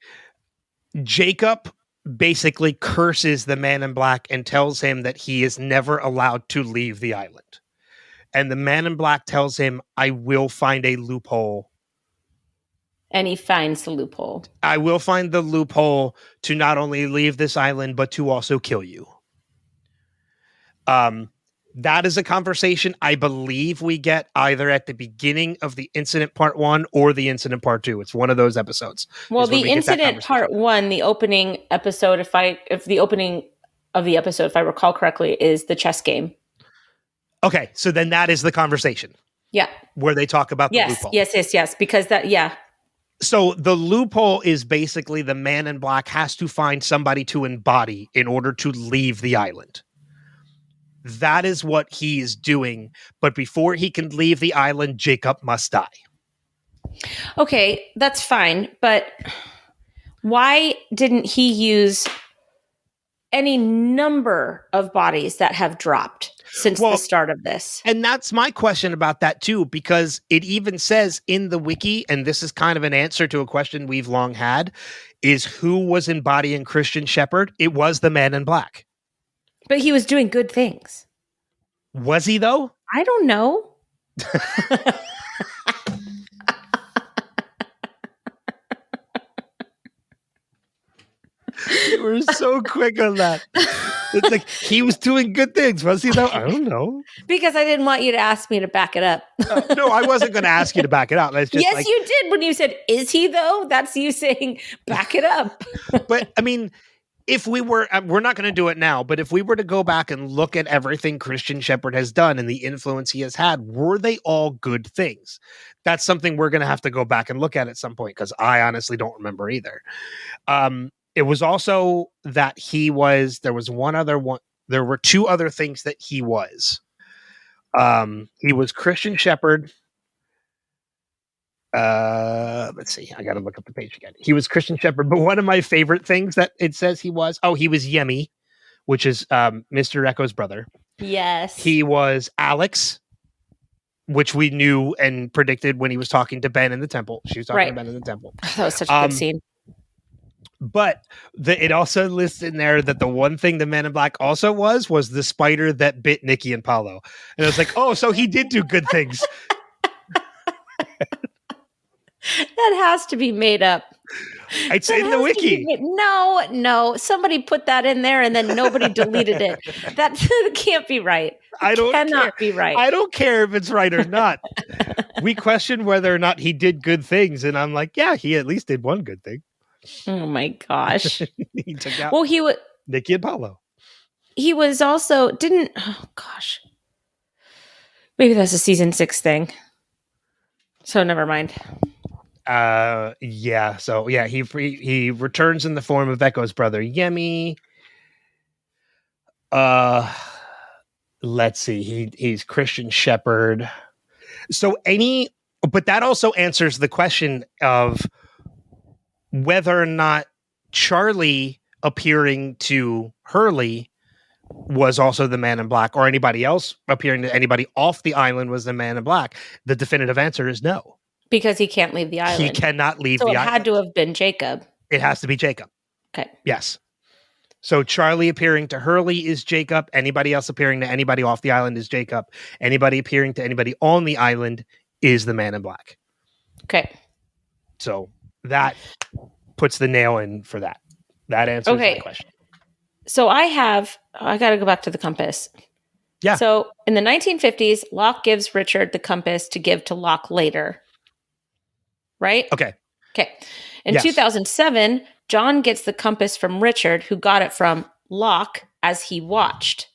Jacob basically curses the Man in Black and tells him that he is never allowed to leave the island. And the Man in Black tells him, I will find a loophole. And he finds the loophole. I will find the loophole to not only leave this island, but to also kill you. That is a conversation I believe we get either at the beginning of the incident part 1 or the incident part 2. It's one of those episodes. Well, the incident part 1, the opening episode, if the opening of the episode, if I recall correctly, is the chess game. Okay, so then that is the conversation. Yeah. Where they talk about the loophole. Yes. Because So the loophole is basically the Man in Black has to find somebody to embody in order to leave the island. That is what he is doing. But before he can leave the island, Jacob must die. Okay, that's fine. But why didn't he use any number of bodies that have dropped since the start of this? And that's my question about that too, because it even says in the wiki, and this is kind of an answer to a question we've long had, is who was embodying Christian Shepherd? It was the Man in Black. But he was doing good things. Was he, though? I don't know. You were so quick on that. It's like, he was doing good things. Was he, though? I don't know. Because I didn't want you to ask me to back it up. No, I wasn't going to ask you to back it up. It's just yes, you did when you said, is he, though? That's you saying, back it up. But, I mean... If we were, we're not going to do it now, but if we were to go back and look at everything Christian Shepherd has done and the influence he has had, were they all good things? That's something we're going to have to go back and look at some point because I honestly don't remember either. It was also that there were two other things that he was. He was Christian Shepherd. Let's see. I got to look up the page again. He was Christian Shepherd, but one of my favorite things that it says he was, he was Yemi, which is Mr. Echo's brother. Yes. He was Alex, which we knew and predicted when he was talking to Ben in the temple. She was talking to Ben in the temple. That was such a good scene. But it also lists in there that the one thing the Man in Black also was the spider that bit Nikki and Paulo. And I was like, so he did do good things. That has to be made up. It's in the wiki. No. Somebody put that in there and then nobody deleted it. That can't be right. Cannot be right. I don't care if it's right or not. We question whether or not he did good things. And I'm like, yeah, he at least did one good thing. Oh my gosh. He took out. Well, Nikki and Paulo. He was also oh gosh. Maybe that's a season 6 thing. So never mind. Yeah. So yeah, he returns in the form of Echo's brother Yemi. Let's see. He's Christian Shepherd. So but that also answers the question of whether or not Charlie appearing to Hurley was also the Man in Black, or anybody else appearing to anybody off the island was the Man in Black. The definitive answer is no. Because he can't leave the island. He cannot leave the island. So it had to have been Jacob. It has to be Jacob. Okay. Yes. So Charlie appearing to Hurley is Jacob. Anybody else appearing to anybody off the island is Jacob. Anybody appearing to anybody on the island is the Man in Black. Okay. So that puts the nail in for that. That answers my question. So I got to go back to the compass. Yeah. So in the 1950s, Locke gives Richard the compass to give to Locke later. Right? Okay. In 2007, John gets the compass from Richard, who got it from Locke as he watched.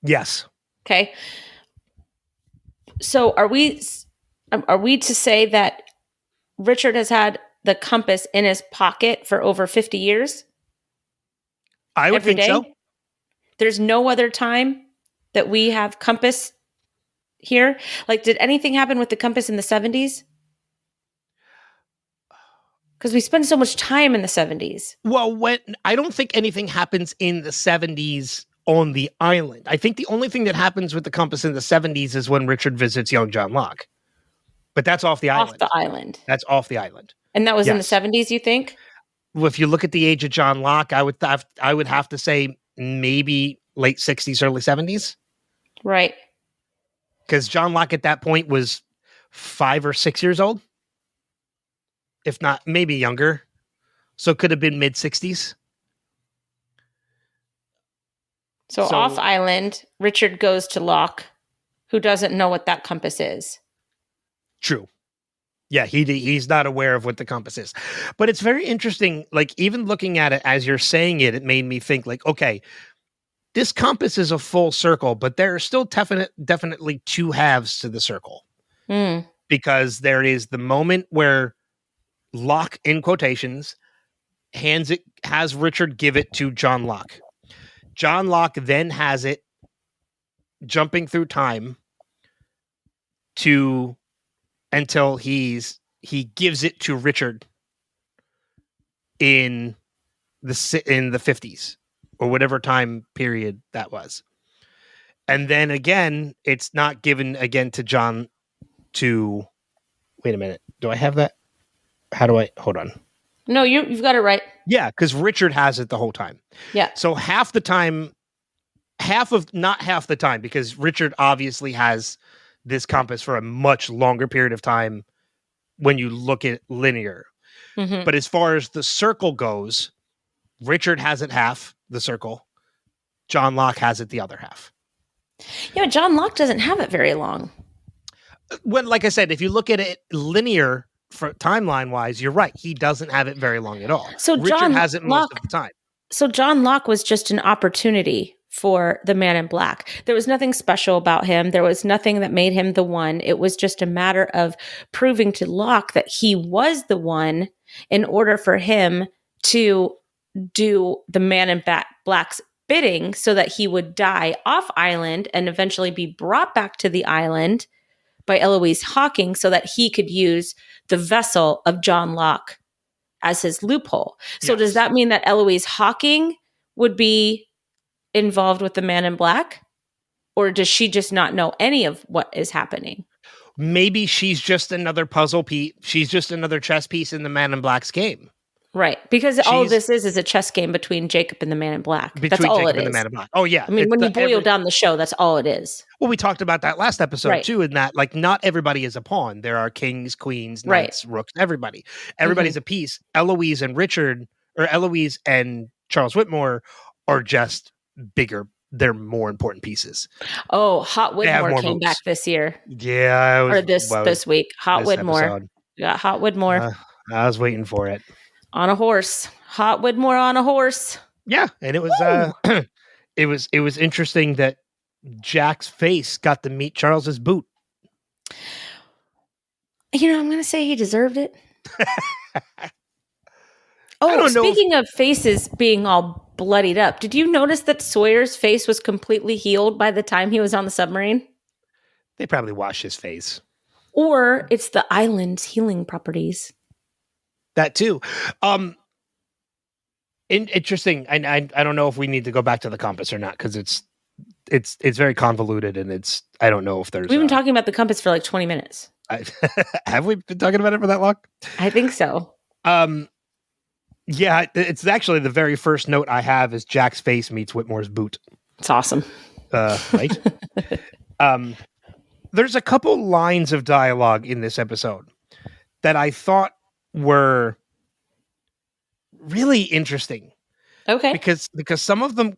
Yes. Okay. So are we to say that Richard has had the compass in his pocket for over 50 years? I would think so. There's no other time that we have compass here. Like, did anything happen with the compass in the 70s? Because we spend so much time in the 70s. Well, I don't think anything happens in the 70s on the island. I think the only thing that happens with the compass in the 70s is when Richard visits young John Locke. But that's off the island. Off the island. That's off the island. And that was in the 70s, you think? Well, if you look at the age of John Locke, I would have to say maybe late 60s, early 70s. Right. Because John Locke at that point was 5 or 6 years old. If not, maybe younger. So it could have been mid 60s. So off island, Richard goes to Locke, who doesn't know what that compass is. True. Yeah, he's not aware of what the compass is. But it's very interesting. Like, even looking at it as you're saying it, it made me think like, okay, this compass is a full circle, but there are still definitely two halves to the circle. Because there is the moment where Locke, in quotations, has Richard give it to John Locke. John Locke then has it jumping through time until he gives it to Richard in the 50s or whatever time period that was. And then again, it's not given again to John wait a minute. Do I have that? Hold on. No, you've got it right. Yeah, because Richard has it the whole time. Yeah. So not half the time, because Richard obviously has this compass for a much longer period of time when you look at linear. Mm-hmm. But as far as the circle goes, Richard has it half the circle. John Locke has it the other half. Yeah, but John Locke doesn't have it very long. When, like I said, if you look at it linear for timeline wise, you're right. He doesn't have it very long at all. So Richard has it most of the time. So John Locke was just an opportunity for the Man in Black. There was nothing special about him. There was nothing that made him the one. It was just a matter of proving to Locke that he was the one in order for him to do the Man in Black's bidding so that he would die off island and eventually be brought back to the island by Eloise Hawking so that he could use the vessel of John Locke as his loophole. So does that mean that Eloise Hawking would be involved with the Man in Black? Or does she just not know any of what is happening? Maybe she's just another puzzle piece. She's just another chess piece in the Man in Black's game. Right. Because all of this is a chess game between Jacob and the Man in Black. That's all it is. And the Man in Black. Oh, yeah. I mean, when you boil down the show, that's all it is. Well, we talked about that last episode, too, in that, like, not everybody is a pawn. There are kings, queens, knights, rooks, everybody. Everybody's a piece. Eloise and Charles Whitmore are just bigger. They're more important pieces. Oh, Hot Whitmore came back this year. Yeah. This week. Hot Whitmore. Yeah, Hot Whitmore. I was waiting for it. On a horse. Hot Whitmore on a horse. Yeah, and it was it was interesting that Jack's face got to meet Charles's boot. You know, I'm going to say he deserved it. I Oh, don't know. speaking of faces being all bloodied up, did you notice that Sawyer's face was completely healed by the time he was on the submarine? They probably washed his face. Or it's the island's healing properties. That too. Interesting. And I don't know if we need to go back to the compass or not, because it's very convoluted, and I don't know if there's. We've been talking about the compass for like 20 minutes. Have we been talking about it for that long? I think so. Yeah, it's actually the very first note I have is Jack's face meets Whitmore's boot. It's awesome. Right? There's a couple lines of dialogue in this episode that I thought were really interesting. Okay. Because some of them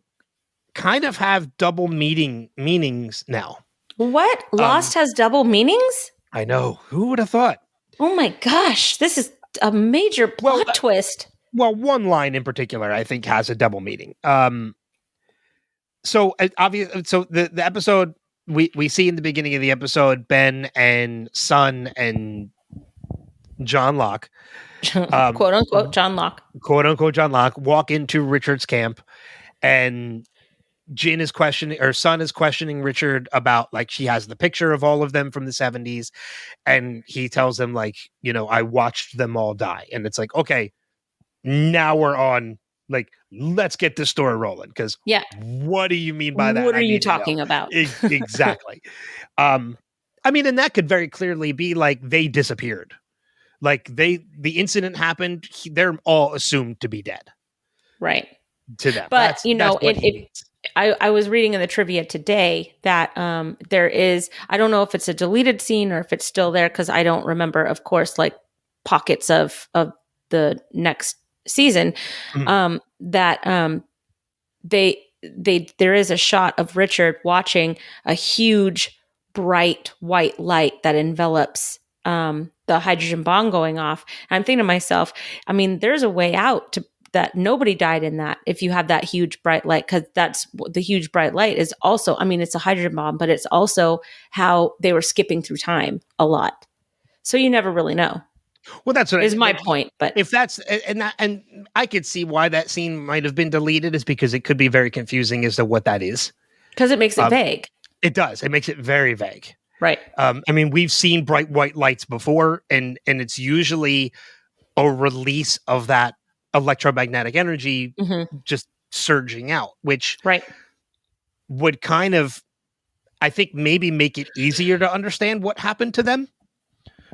kind of have double meanings now. What? Lost has double meanings? I know. Who would have thought? Oh my gosh. This is a major plot twist. Well, one line in particular, I think, has a double meaning. So obviously, so the episode we see in the beginning of the episode, Ben and Son and John Locke, quote unquote John Locke, walk into Richard's camp, and Son is questioning Richard about, like, she has the picture of all of them from the 70s, and he tells them, like, you know, I watched them all die, and it's like, okay, now we're on, like, let's get this story rolling, because what do you mean by that? What are you talking about? Exactly. I mean, and that could very clearly be like they disappeared, like the incident happened, they're all assumed to be dead, right? To them, but I was reading in the trivia today that there is, I don't know if it's a deleted scene or if it's still there, because I don't remember, of course, like pockets of the next season, that there is a shot of Richard watching a huge bright white light that envelops the hydrogen bomb going off. And I'm thinking to myself, I mean, there's a way out to that. Nobody died in that if you have that huge bright light, because that's the huge bright light is also, I mean, it's a hydrogen bomb, but it's also how they were skipping through time a lot. So you never really know. Well, that's what is my point. But if that's and I could see why that scene might have been deleted, is because it could be very confusing as to what that is. Because it makes it vague. It does. It makes it very vague. Right. I mean, we've seen bright white lights before, and it's usually a release of that electromagnetic energy just surging out, which would kind of, I think, maybe make it easier to understand what happened to them.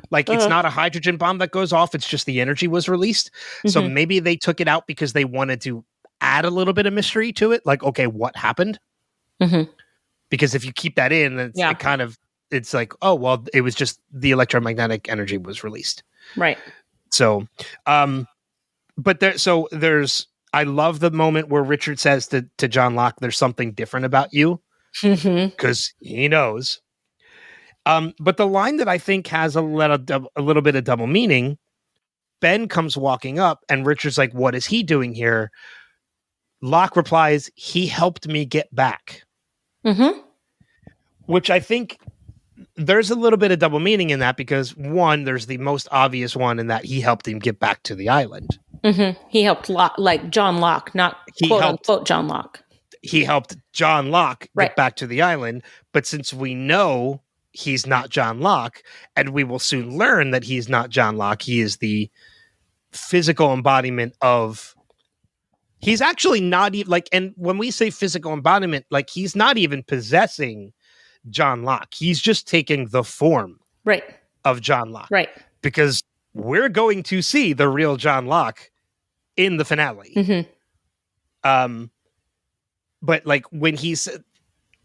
Like, it's not a hydrogen bomb that goes off, it's just the energy was released. So maybe they took it out because they wanted to add a little bit of mystery to it. Like, okay, what happened? Because if you keep that in, it's like, oh, well, it was just the electromagnetic energy was released. Right. So, but there's, I love the moment where Richard says to John Locke, there's something different about you, because he knows. But the line that I think has a little bit of double meaning, Ben comes walking up and Richard's like, what is he doing here? Locke replies, he helped me get back. Which I think there's a little bit of double meaning in that, because one, there's the most obvious one in that he helped him get back to the island. He helped like John Locke, not quote John Locke. He helped John Locke get back to the island. But since we know he's not John Locke, and we will soon learn that he's not John Locke, he is the physical embodiment of, he's actually not even like, and when we say physical embodiment, like, he's not even possessing John Locke. He's just taking the form of John Locke. Right. Because we're going to see the real John Locke in the finale. But like, when he's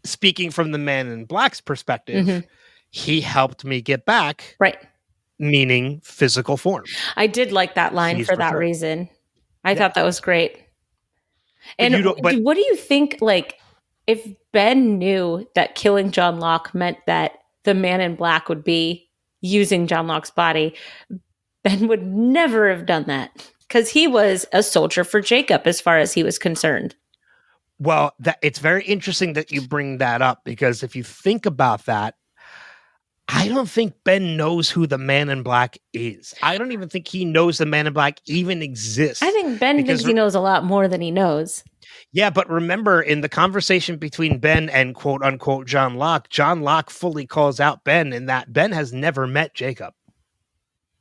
speaking from the Man in Black's perspective, he helped me get back. Right. Meaning physical form. I did like that line for that reason. I thought that was great. And what do you think, like, if Ben knew that killing John Locke meant that the Man in Black would be using John Locke's body, Ben would never have done that. because he was a soldier for Jacob as far as he was concerned. Well, it's very interesting that you bring that up, because if you think about that, I don't think Ben knows who the Man in Black is. I don't even think he knows the Man in Black even exists. I think Ben thinks he knows a lot more than he knows. Yeah, but remember, in the conversation between Ben and quote unquote John Locke fully calls out Ben in that Ben has never met Jacob.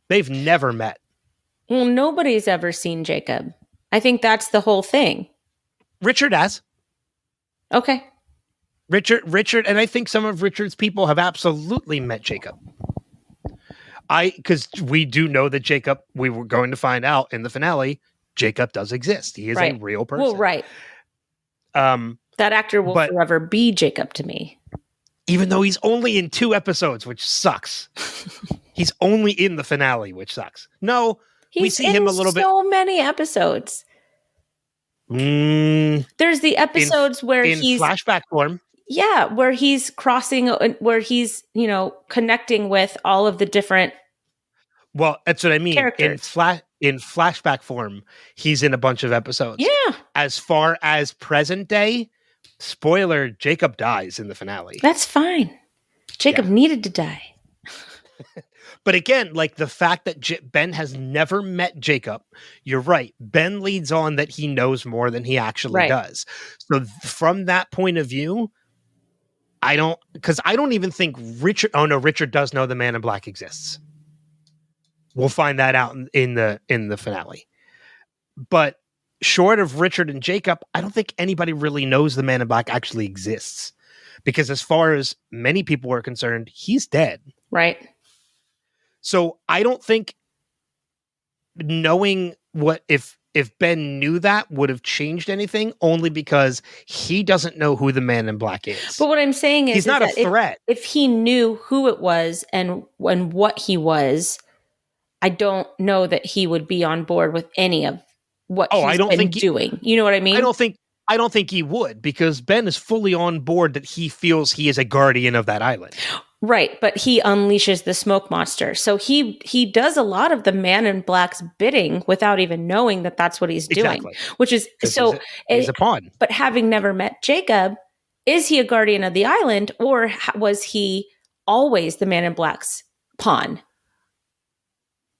They've never met. Well, nobody's ever seen Jacob. I think that's the whole thing. Richard has. Okay. Richard, and I think some of Richard's people have absolutely met Jacob. Because we do know that Jacob, we were going to find out in the finale, Jacob does exist. He is a real person. Well, right. That actor will forever be Jacob to me. Even though he's only in 2 episodes, which sucks. He's only in the finale, which sucks. No, we see him a little bit. So many episodes. There's the episodes where he's flashback form. Yeah, where he's crossing, where he's, connecting with all of the different. Well, that's what I mean. Characters. In flashback form, he's in a bunch of episodes. Yeah. As far as present day, spoiler, Jacob dies in the finale. That's fine. Jacob needed to die. But again, like the fact that Ben has never met Jacob, you're right. Ben leads on that he knows more than he actually does. So from that point of view, I don't even think Richard. Oh no, Richard does know the Man in Black exists. We'll find that out in the finale. But short of Richard and Jacob, I don't think anybody really knows the Man in Black actually exists. Because as far as many people are concerned, he's dead. Right. So I don't think knowing what if Ben knew that would have changed anything, only because he doesn't know who the Man in Black is. But what I'm saying is he's not a threat. If he knew who it was and what he was, I don't know that he would be on board with any of what he's been doing. You know what I mean? I don't think he would, because Ben is fully on board that he feels he is a guardian of that island. Right, but he unleashes the smoke monster. So he does a lot of the Man in Black's bidding without even knowing that that's what he's doing. Exactly. Which is so he's a pawn. But having never met Jacob, is he a guardian of the island, or was he always the Man in Black's pawn?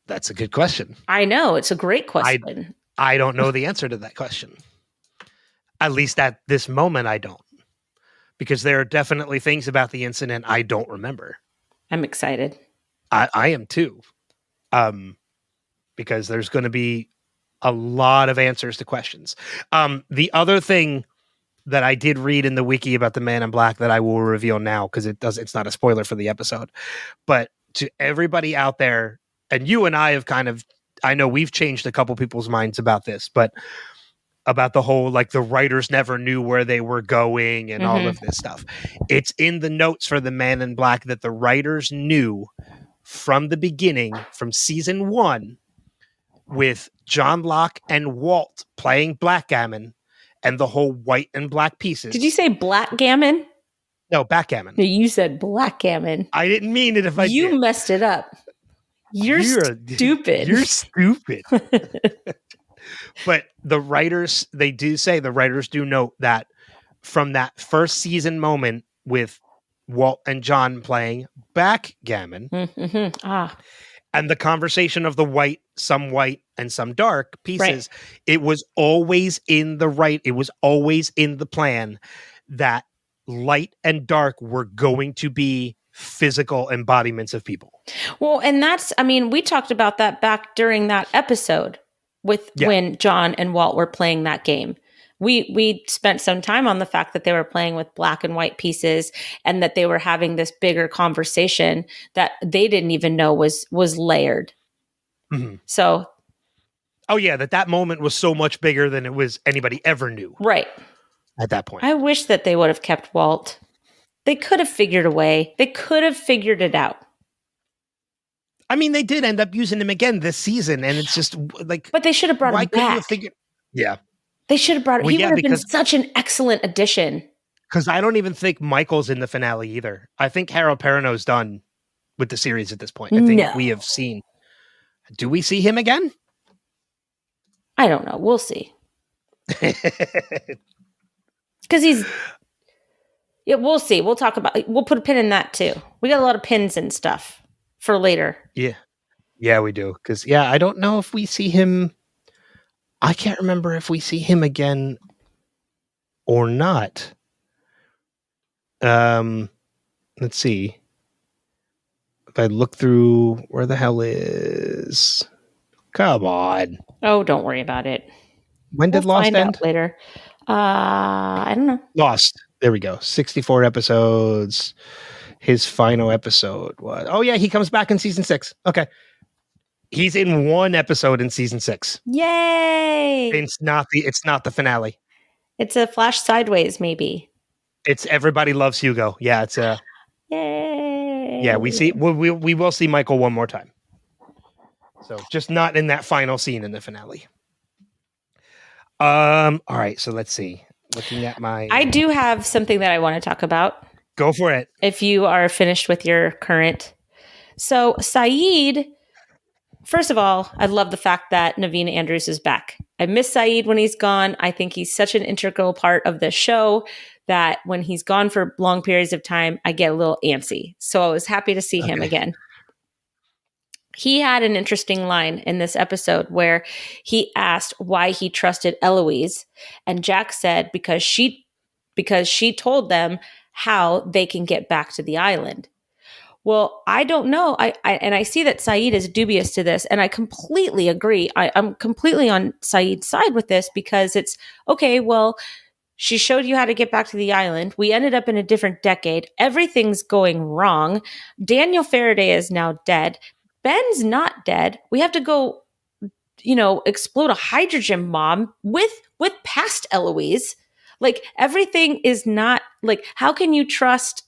That's a good question. I know, it's a great question. I don't know the answer to that question. At least at this moment, I don't. Because there are definitely things about the incident I don't remember. I'm excited. I am too. Because there's going to be a lot of answers to questions. The other thing that I did read in the wiki about the Man in Black that I will reveal now, because it's not a spoiler for the episode, but to everybody out there, and you and I have I know we've changed a couple people's minds about this, but about the whole, like, the writers never knew where they were going and all of this stuff. It's in the notes for the Man in Black that the writers knew from the beginning, from season 1, with John Locke and Walt playing backgammon and the whole white and black pieces. Did you say blackgammon? No, backgammon. No, you said blackgammon. I didn't mean it if I did. You messed it up. You're stupid. You're stupid. But the writers, they do say, the writers do note that from that first season moment with Walt and John playing backgammon, and the conversation of the white and some dark pieces, it was always in it was always in the plan that light and dark were going to be physical embodiments of people. Well, and we talked about that back during that episode when John and Walt were playing that game. We spent some time on the fact that they were playing with black and white pieces, and that they were having this bigger conversation that they didn't even know was layered. Mm-hmm. So, that moment was so much bigger than it was anybody ever knew. Right. At that point. I wish that they would have kept Walt. They could have figured a way. They could have figured it out. I mean, they did end up using him again this season, and it's just like... But they should have brought him back. Yeah. They should have brought him. He would have been such an excellent addition. Because I don't even think Michael's in the finale either. I think Harold Perrineau's done with the series at this point. I think we have seen... Do we see him again? I don't know. We'll see. Because yeah, we'll see. We'll talk about, we'll put a pin in that too. We got a lot of pins and stuff for later. Yeah, we do. Because, yeah, I don't know if we see him. I can't remember if we see him again or not. Let's see. If I look through, where the hell is... Come on. Oh, don't worry about it. When did We'll Lost find end? out later. I don't know. Lost. There we go. 64 episodes. His final episode was... Oh, yeah, he comes back in season 6. Okay. He's in one episode in season 6. Yay! It's not the finale. It's a flash sideways, maybe. It's Everybody Loves Hugo. Yeah, it's a... Yay! Yeah, we will see Michael one more time. So just not in that final scene in the finale. All right, so let's see. Looking at my... I do have something that I want to talk about. Go for it. If you are finished with your current. So Saeed, first of all, I love the fact that Naveen Andrews is back. I miss Saeed when he's gone. I think he's such an integral part of the show that when he's gone for long periods of time, I get a little antsy. So I was happy to see him again. He had an interesting line in this episode where he asked why he trusted Eloise. And Jack said because she told them how they can get back to the island. Well, I don't know. I see that Saeed is dubious to this, and I completely agree. I'm completely on Saeed's side with this because it's, okay, well, she showed you how to get back to the island. We ended up in a different decade. Everything's going wrong. Daniel Faraday is now dead. Ben's not dead. We have to go, explode a hydrogen bomb with past Eloise. Like, everything is not, like, how can you trust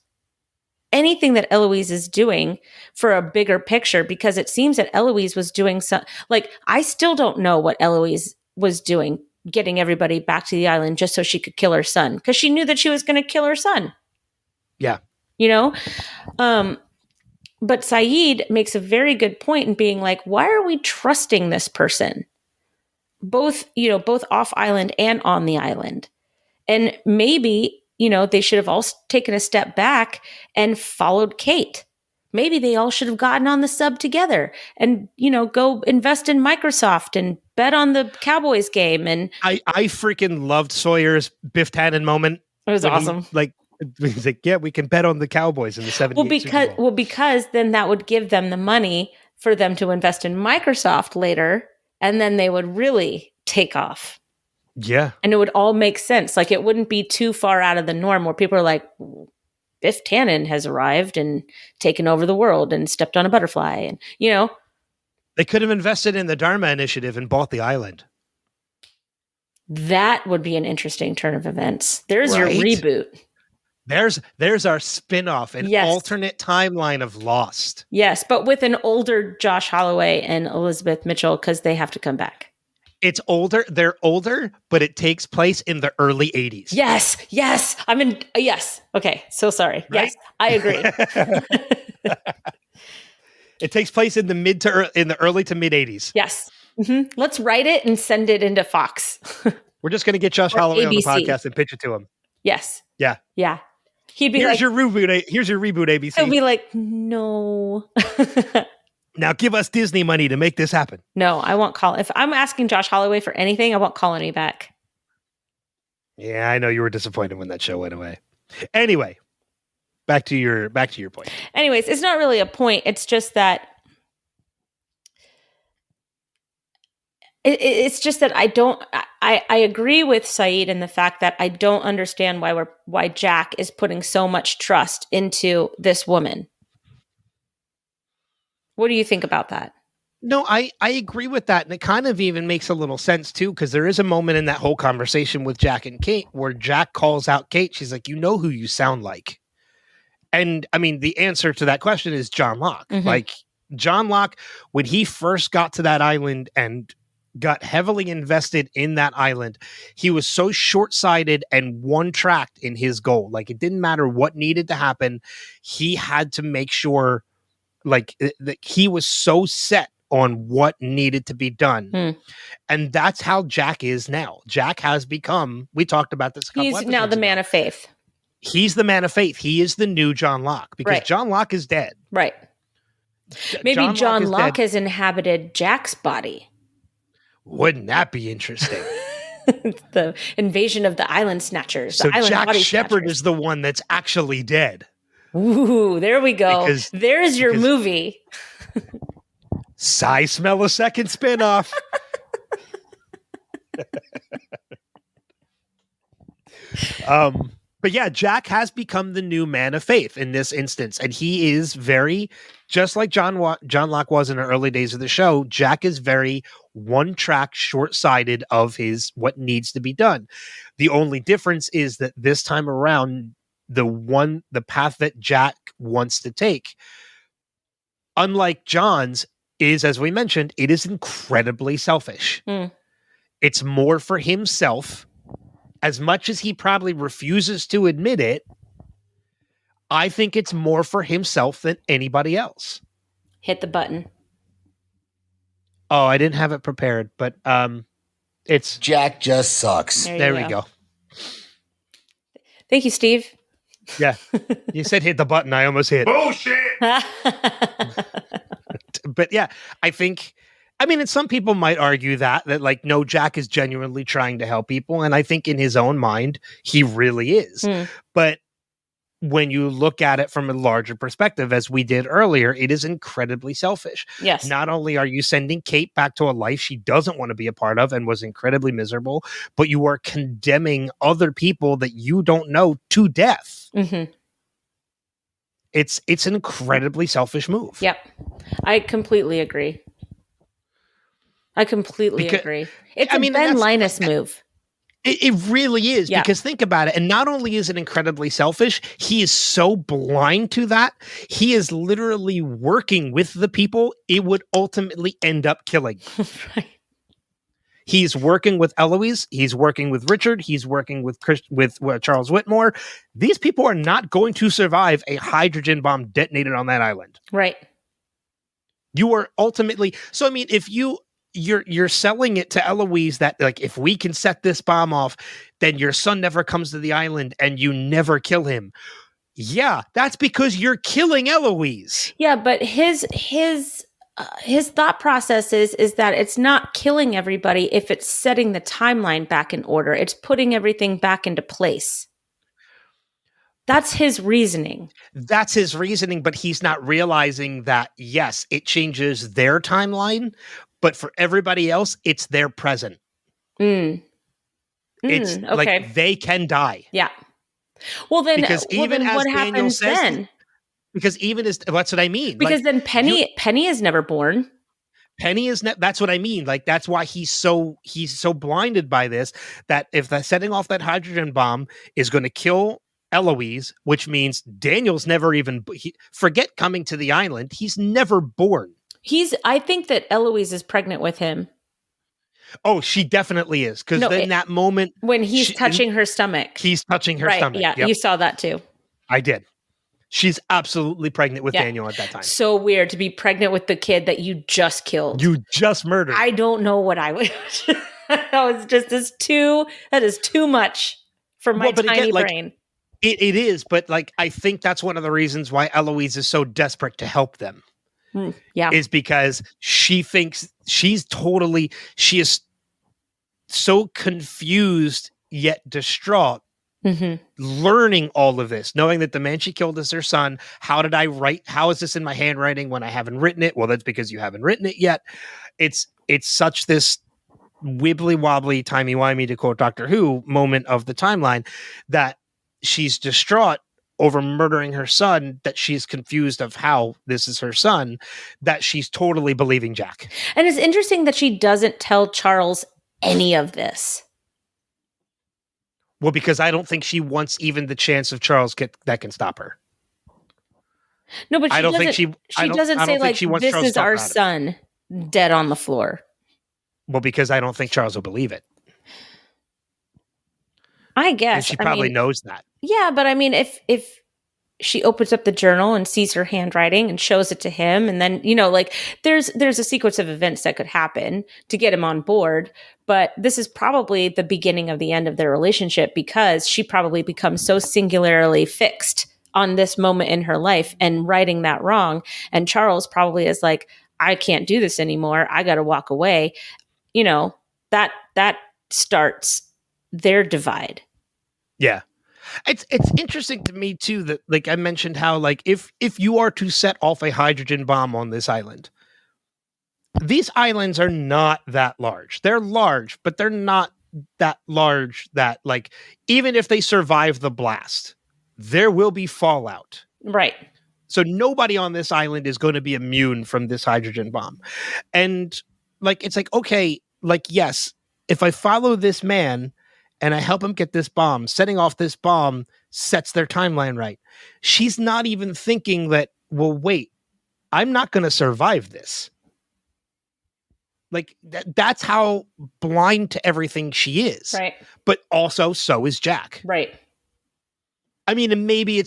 anything that Eloise is doing for a bigger picture? Because it seems that Eloise was doing some, like, I still don't know what Eloise was doing, getting everybody back to the island just so she could kill her son, because she knew that she was going to kill her son. Yeah. But Saeed makes a very good point in being like, why are we trusting this person? Both off island and on the island. And maybe, they should have all taken a step back and followed Kate. Maybe they all should have gotten on the sub together and, go invest in Microsoft and bet on the Cowboys game. And I freaking loved Sawyer's Biff Tannen moment. It was awesome. He's like, yeah, we can bet on the Cowboys in the 78 because then that would give them the money for them to invest in Microsoft later, and then they would really take off. Yeah. And it would all make sense. Like, it wouldn't be too far out of the norm where people are like, Biff Tannen has arrived and taken over the world and stepped on a butterfly. And, they could have invested in the Dharma Initiative and bought the island. That would be an interesting turn of events. There's your reboot. There's our spin-off, an alternate timeline of Lost. Yes, but with an older Josh Holloway and Elizabeth Mitchell, because they have to come back. It's older. They're older, but it takes place in the early 80s. Yes. Yes. Okay. So sorry. Right? Yes, I agree. It takes place in the early to mid 80s. Yes. Mm-hmm. Let's write it and send it into Fox. We're just going to get Josh Holloway on the podcast and pitch it to him. Yes. Yeah. Yeah. He'd be here's your reboot, ABC. He'll be like, no. Now give us Disney money to make this happen. No, I won't call. If I'm asking Josh Holloway for anything, I won't call any back. Yeah, I know you were disappointed when that show went away. Anyway, back to your point. Anyways, it's not really a point. It's just that it's just that I agree with Saeed in the fact that I don't understand why Jack is putting so much trust into this woman. What do you think about that? No, I agree with that. And it kind of even makes a little sense too, because there is a moment in that whole conversation with Jack and Kate where Jack calls out Kate. She's like, you know who you sound like. And I mean, the answer to that question is John Locke. Mm-hmm. Like, John Locke, when he first got to that island and got heavily invested in that island, he was so short-sighted and one-tracked in his goal. Like, it didn't matter what needed to happen. He had to make sure, like, that he was so set on what needed to be done. Hmm. And that's how Jack is now. Jack has become, we talked about this a couple He's episodes now the ago. man of faith. He's the man of faith. He is the new John Locke, because Right. John Locke is dead. Right. Maybe John Locke dead. has inhabited Jack's body. Wouldn't that be interesting? The invasion of the island snatchers. So the island Jack body Shepherd snatchers. is the one that's actually dead. Ooh, there we go. There's your because- movie. I smell a second spinoff. But yeah, Jack has become the new man of faith in this instance, and he is very, just like John Locke was in the early days of the show. Jack is very one-track, short-sighted of his what needs to be done. The only difference is that this time around, the path that Jack wants to take, unlike John's, is, as we mentioned, it is incredibly selfish. It's more for himself. As much as he probably refuses to admit it, I think it's more for himself than anybody else. Hit the button. Oh, I didn't have it prepared, but it's Jack just sucks. There we go. Thank you, Steve. Yeah. You said hit the button. I almost hit. Bullshit. But yeah, and some people might argue that like, no, Jack is genuinely trying to help people. And I think in his own mind, he really is. But when you look at it from a larger perspective, as we did earlier, it is incredibly selfish. Yes. Not only are you sending Kate back to a life she doesn't want to be a part of and was incredibly miserable, but you are condemning other people that you don't know to death. Mm-hmm. It's an incredibly selfish move. Yep. I completely agree. Agree. It's a Ben Linus move. It really is, Yeah. because think about it. And not only is it incredibly selfish, he is so blind to that. He is literally working with the people it would ultimately end up killing. Right. He's working with Eloise. He's working with Richard. He's working with Charles Whitmore. These people are not going to survive a hydrogen bomb detonated on that island. Right. You are ultimately... So, if you're selling it to Eloise that, like, if we can set this bomb off, then your son never comes to the island and you never kill him. Yeah, that's because you're killing Eloise. Yeah, but his thought process is that it's not killing everybody if it's setting the timeline back in order. It's putting everything back into place. That's his reasoning. That's his reasoning, but he's not realizing that, yes, it changes their timeline, but for everybody else, it's their present. It's okay. like they can die. Yeah. Well, then, because even as what Daniel happens says, then? Because even as that's what I mean. Because then Penny is never born. Penny is that's what I mean. Like, that's why he's so blinded by this, that if the setting off that hydrogen bomb is going to kill Eloise, which means Daniel's never even forget coming to the island. He's never born. I think that Eloise is pregnant with him. Oh, she definitely is. Because then that moment when he's touching her stomach, he's touching her stomach. Yeah, yep. You saw that too. I did. She's absolutely pregnant with Daniel at that time. So weird to be pregnant with the kid that you just killed. You just murdered. I don't know what I would. That is too much for my tiny brain. It is, but like, I think that's one of the reasons why Eloise is so desperate to help them. Is because she thinks she is so confused yet distraught, learning all of this, knowing that the man she killed is her son. How is this in my handwriting when I haven't written it? Well, that's because you haven't written it yet. It's such this wibbly wobbly, timey wimey, to quote Doctor Who, moment of the timeline, that she's distraught over murdering her son, that she's confused of how this is her son, that she's totally believing Jack. And it's interesting that she doesn't tell Charles any of this. Well, because I don't think she wants even the chance of Charles that can stop her. No, but she doesn't say, like, this is our son dead on the floor. Well, because I don't think Charles will believe it. I guess. And she probably knows that. Yeah, but if she opens up the journal and sees her handwriting and shows it to him. And then, like there's a sequence of events that could happen to get him on board. But this is probably the beginning of the end of their relationship, because she probably becomes so singularly fixed on this moment in her life and righting that wrong. And Charles probably is like, I can't do this anymore. I got to walk away. That starts their divide. Yeah. It's interesting to me too that, like I mentioned, how like if you are to set off a hydrogen bomb on this island, these islands are not that large. They're large, but they're not that large that, like, even if they survive the blast, there will be fallout. Right. So nobody on this island is going to be immune from this hydrogen bomb. And like, it's like, okay, like, yes, if I follow this man and I help him get this bomb, setting off this bomb sets their timeline right. She's not even thinking that, well, wait, I'm not going to survive this. Like, that's how blind to everything she is. Right. But also, so is Jack. Right. I mean, and maybe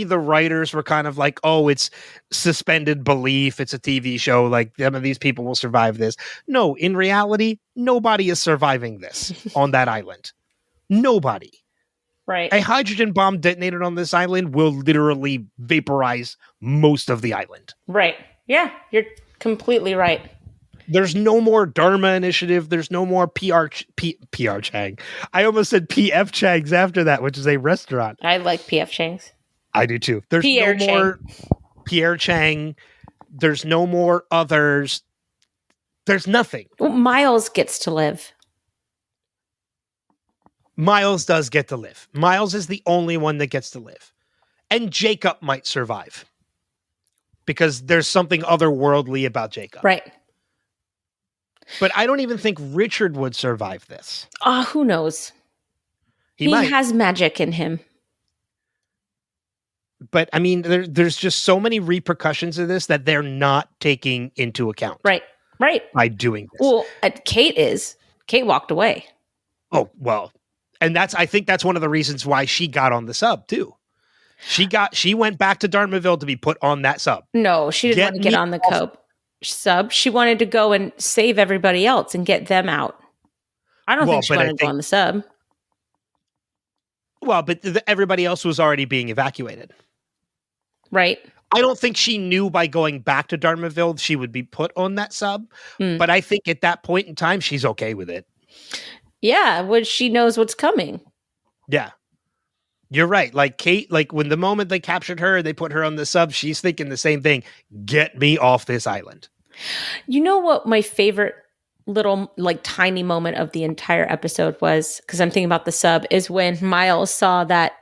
the writers were kind of like, oh, it's suspended belief. It's a TV show. Like, some of these people will survive this. No, in reality, nobody is surviving this on that island. Nobody. Right. A hydrogen bomb detonated on this island will literally vaporize most of the island. Right. Yeah, you're completely right. There's no more Dharma Initiative. There's no more PR Chang. I almost said PF Chang's after that, which is a restaurant. I like PF Chang's. I do too. There's Pierre no more Pierre Chang. There's no more others. There's nothing. Well, Miles gets to live. Miles does get to live. Miles is the only one that gets to live. And Jacob might survive. Because there's something otherworldly about Jacob. Right. But I don't even think Richard would survive this. Who knows? He might. has magic in him. But I mean, there's just so many repercussions of this that they're not taking into account. Right. Right. By doing this. Well, Kate walked away. Oh, well. And I think that's one of the reasons why she got on the sub too. She went back to Dartmouthville to be put on that sub. No, she didn't want to get on the sub. She wanted to go and save everybody else and get them out. I don't think she wanted to go on the sub. Well, but everybody else was already being evacuated. Right. I don't think she knew by going back to Dartmouthville she would be put on that sub. But I think at that point in time, she's okay with it. Yeah, well, she knows what's coming. Yeah. You're right. Like Kate, like when the moment they captured her, they put her on the sub, she's thinking the same thing. Get me off this island. You know what my favorite little, like, tiny moment of the entire episode was, because I'm thinking about the sub, is when Miles saw that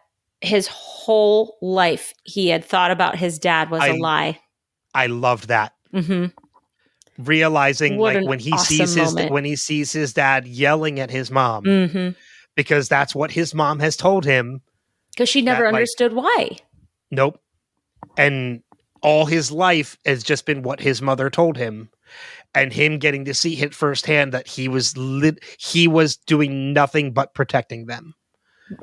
his whole life he had thought about his dad was a lie. I loved that. Mm-hmm. Realizing, like, when he sees his dad yelling at his mom, because that's what his mom has told him. Because she never understood why. Nope. And all his life has just been what his mother told him, and him getting to see it firsthand that he was doing nothing but protecting them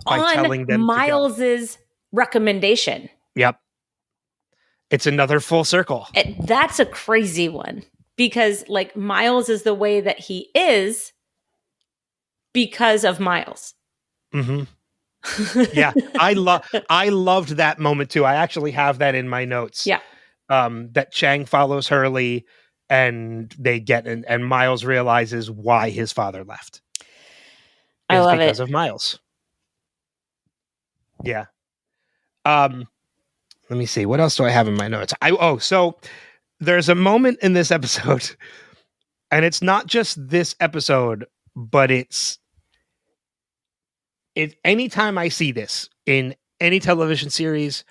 by telling them Miles's recommendation. Yep. It's another full circle. That's a crazy one, because, like, Miles is the way that he is because of Miles. Mm-hmm. Yeah, I loved that moment too. I actually have that in my notes. Yeah. That Chang follows Hurley, and they get and Miles realizes why his father left. I love it because of Miles. Yeah. Let me see. What else do I have in my notes? So there's a moment in this episode, and it's not just this episode, but anytime I see this in any television series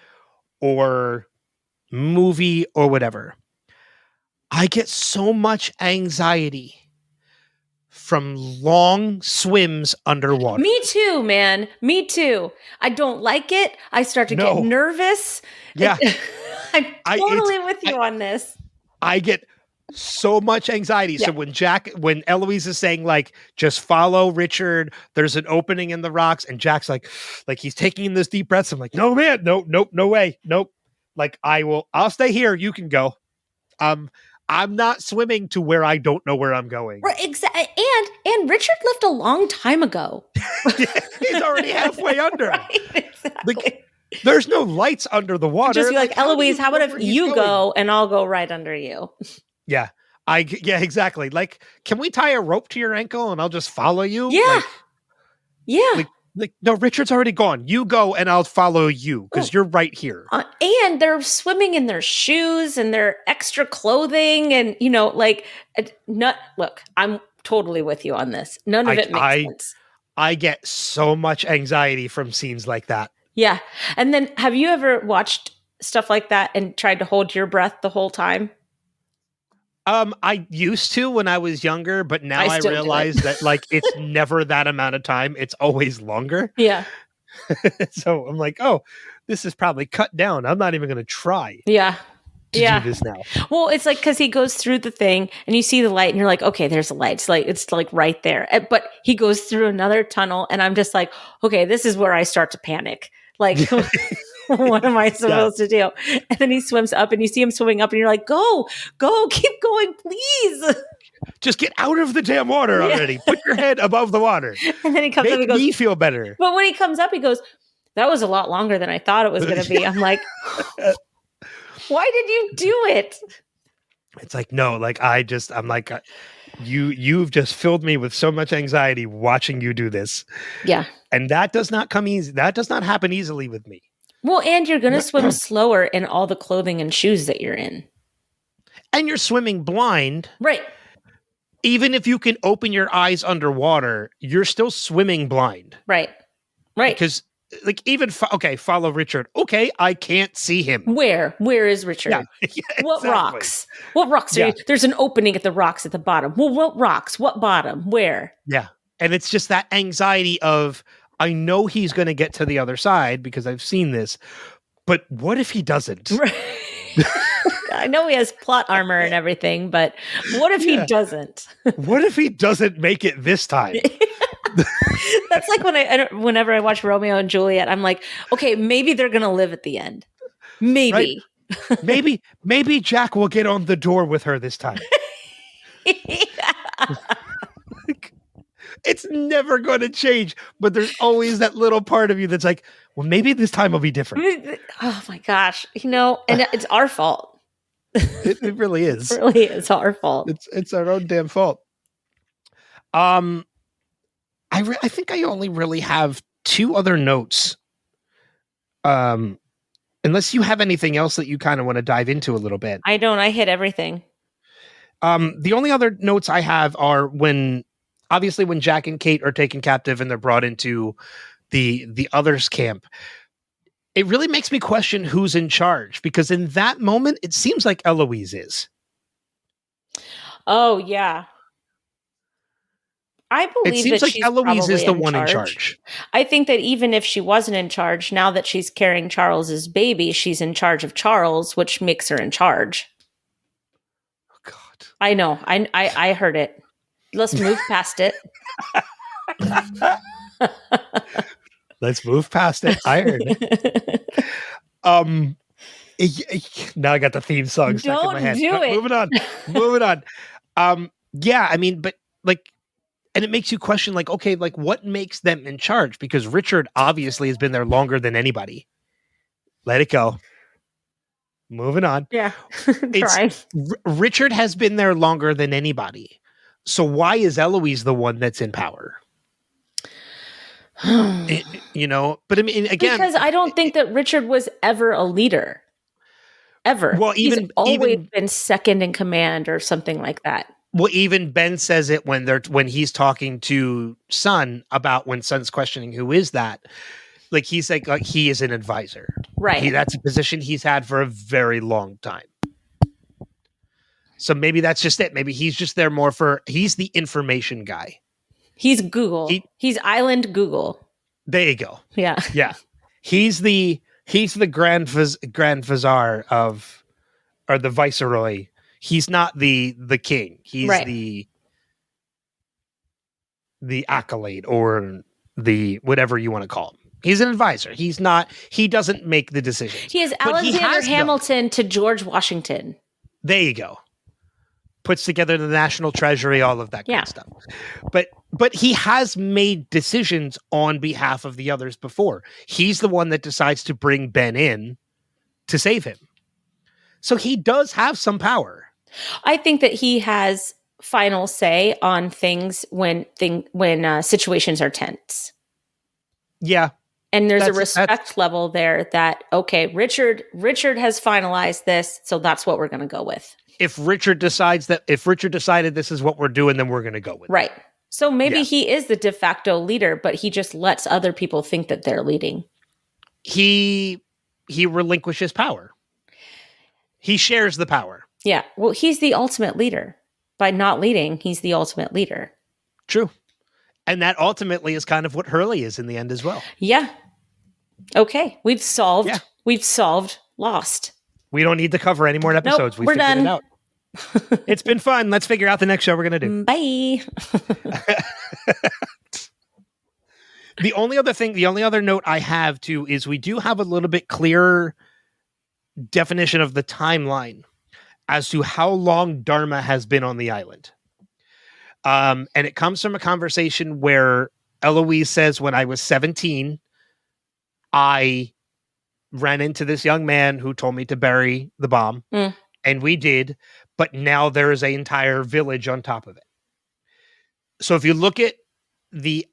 or movie or whatever, I get so much anxiety from long swims underwater. Me too, man. Me too. I don't like it. I start to get nervous. Yeah. I'm totally with you on this. I get So much anxiety. So when Eloise is saying like, just follow Richard, there's an opening in the rocks, and Jack's like he's taking in this deep breaths. I'm like, no man, nope, no way, nope. Like I'll stay here. You can go. I'm not swimming to where I don't know where I'm going. Right, exactly. And Richard left a long time ago. He's already halfway under. Right, exactly. Like, there's no lights under the water. Just be like, Eloise, how about if you going? go and I'll go right under you? Yeah. Yeah, exactly. Like, can we tie a rope to your ankle and I'll just follow you? Yeah. Like, no, Richard's already gone. You go and I'll follow you because you're right here. And they're swimming in their shoes and their extra clothing. And, look, I'm totally with you on this. None of it makes sense. I get so much anxiety from scenes like that. Yeah. And then have you ever watched stuff like that and tried to hold your breath the whole time? I used to when I was younger, but now I realize that like it's never that amount of time. It's always longer. Yeah. So I'm like, oh, this is probably cut down. I'm not even going to try. Yeah. To do this now. Well, it's like because he goes through the thing and you see the light and you're like, okay, there's a light. It's like right there. But he goes through another tunnel and I'm just like, okay, this is where I start to panic. Like, what am I supposed to do? And then he swims up and you see him swimming up and you're like, go, keep going, please. Just get out of the damn water already. Put your head above the water. And then he comes up and goes, me feel better. But when he comes up, he goes, that was a lot longer than I thought it was going to be. I'm like, why did you do it? It's like, no, like I'm like, you've just filled me with so much anxiety watching you do this. Yeah. And that does not come easy. That does not happen easily with me. Well, and you're going to swim slower in all the clothing and shoes that you're in. And you're swimming blind. Right. Even if you can open your eyes underwater, you're still swimming blind. Right. Right. Because like even, follow Richard. Okay, I can't see him. Where is Richard? Yeah, what rocks? What rocks are you? There's an opening at the rocks at the bottom. Well, what rocks? What bottom? Where? Yeah. And it's just that anxiety of, I know he's going to get to the other side because I've seen this, but what if he doesn't? Right. I know he has plot armor and everything, but what if he doesn't? What if he doesn't make it this time? That's like whenever I watch Romeo and Juliet, I'm like, okay, maybe they're going to live at the end. Maybe. Right? maybe Jack will get on the door with her this time. It's never going to change, but there's always that little part of you that's like, well, maybe this time will be different. Oh my gosh. And it's our fault. It really is. It really is our fault. It's our own damn fault. I think I only really have two other notes. Unless you have anything else that you kind of want to dive into a little bit. I don't. I hit everything. The only other notes I have are when Jack and Kate are taken captive and they're brought into the others' camp. It really makes me question who's in charge, because in that moment, it seems like Eloise is. Oh, yeah. I believe it seems that like Eloise is the one in charge. I think that even if she wasn't in charge, now that she's carrying Charles's baby, she's in charge of Charles, which makes her in charge. Oh, God. I know. I heard it. Let's move past it. Let's move past it. I heard it. Now I got the theme song stuck in my head. Don't do it. Moving on. Yeah, I mean, but like, and it makes you question, like, okay, like what makes them in charge? Because Richard obviously has been there longer than anybody. Let it go. Moving on. Yeah. Richard has been there longer than anybody. So why is Eloise the one that's in power? But I mean, again, because I don't think that Richard was ever a leader. Ever. Well, he's always been second in command or something like that. Well, even Ben says it when he's talking to Son about when Son's questioning who is that. Like he's like he is an advisor. Right. That's a position he's had for a very long time. So maybe that's just it. Maybe he's just there more he's the information guy. He's Google. He's Island Google. There you go. Yeah. Yeah. He's the Grand Vizier or the Viceroy. He's not the king. He's Right. the accolade or the whatever you want to call him. He's an advisor. He doesn't make the decisions. He is But he Alexander has Hamilton to George Washington. There you go. Puts together the National Treasury, all of that good stuff. But he has made decisions on behalf of the others before. He's the one that decides to bring Ben in to save him. So he does have some power. I think that he has final say on things when situations are tense. Yeah. And there's a respect level there that, okay, Richard has finalized this, so that's what we're going to go with. If Richard decided this is what we're doing, then we're going to go with it. Right. So maybe he is the de facto leader, but he just lets other people think that they're leading. He relinquishes power. He shares the power. Yeah. Well, he's the ultimate leader. By not leading, he's the ultimate leader. True. And that ultimately is kind of what Hurley is in the end as well. Yeah. Okay. We've solved Lost. We don't need to cover any more episodes. Nope, we're done. It out. It's been fun. Let's figure out the next show we're going to do. Bye. The only other note I have too is we do have a little bit clearer definition of the timeline as to how long Dharma has been on the island. And it comes from a conversation where Eloise says, when I was 17, I ran into this young man who told me to bury the bomb. And we did. But now there is an entire village on top of it. So if you look at the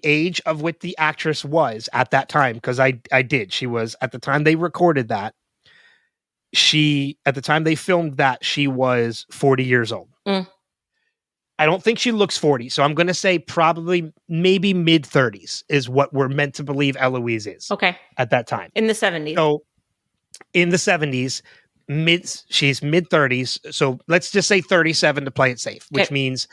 age of what the actress was at that time, because I did. She was, at the time they recorded that, at the time they filmed that, she was 40 years old. I don't think she looks 40. So I'm going to say probably maybe mid 30s is what we're meant to believe Eloise is. Okay. At that time. In the 70s. So in the 70s, she's mid 30s. So let's just say 37 to play it safe, which means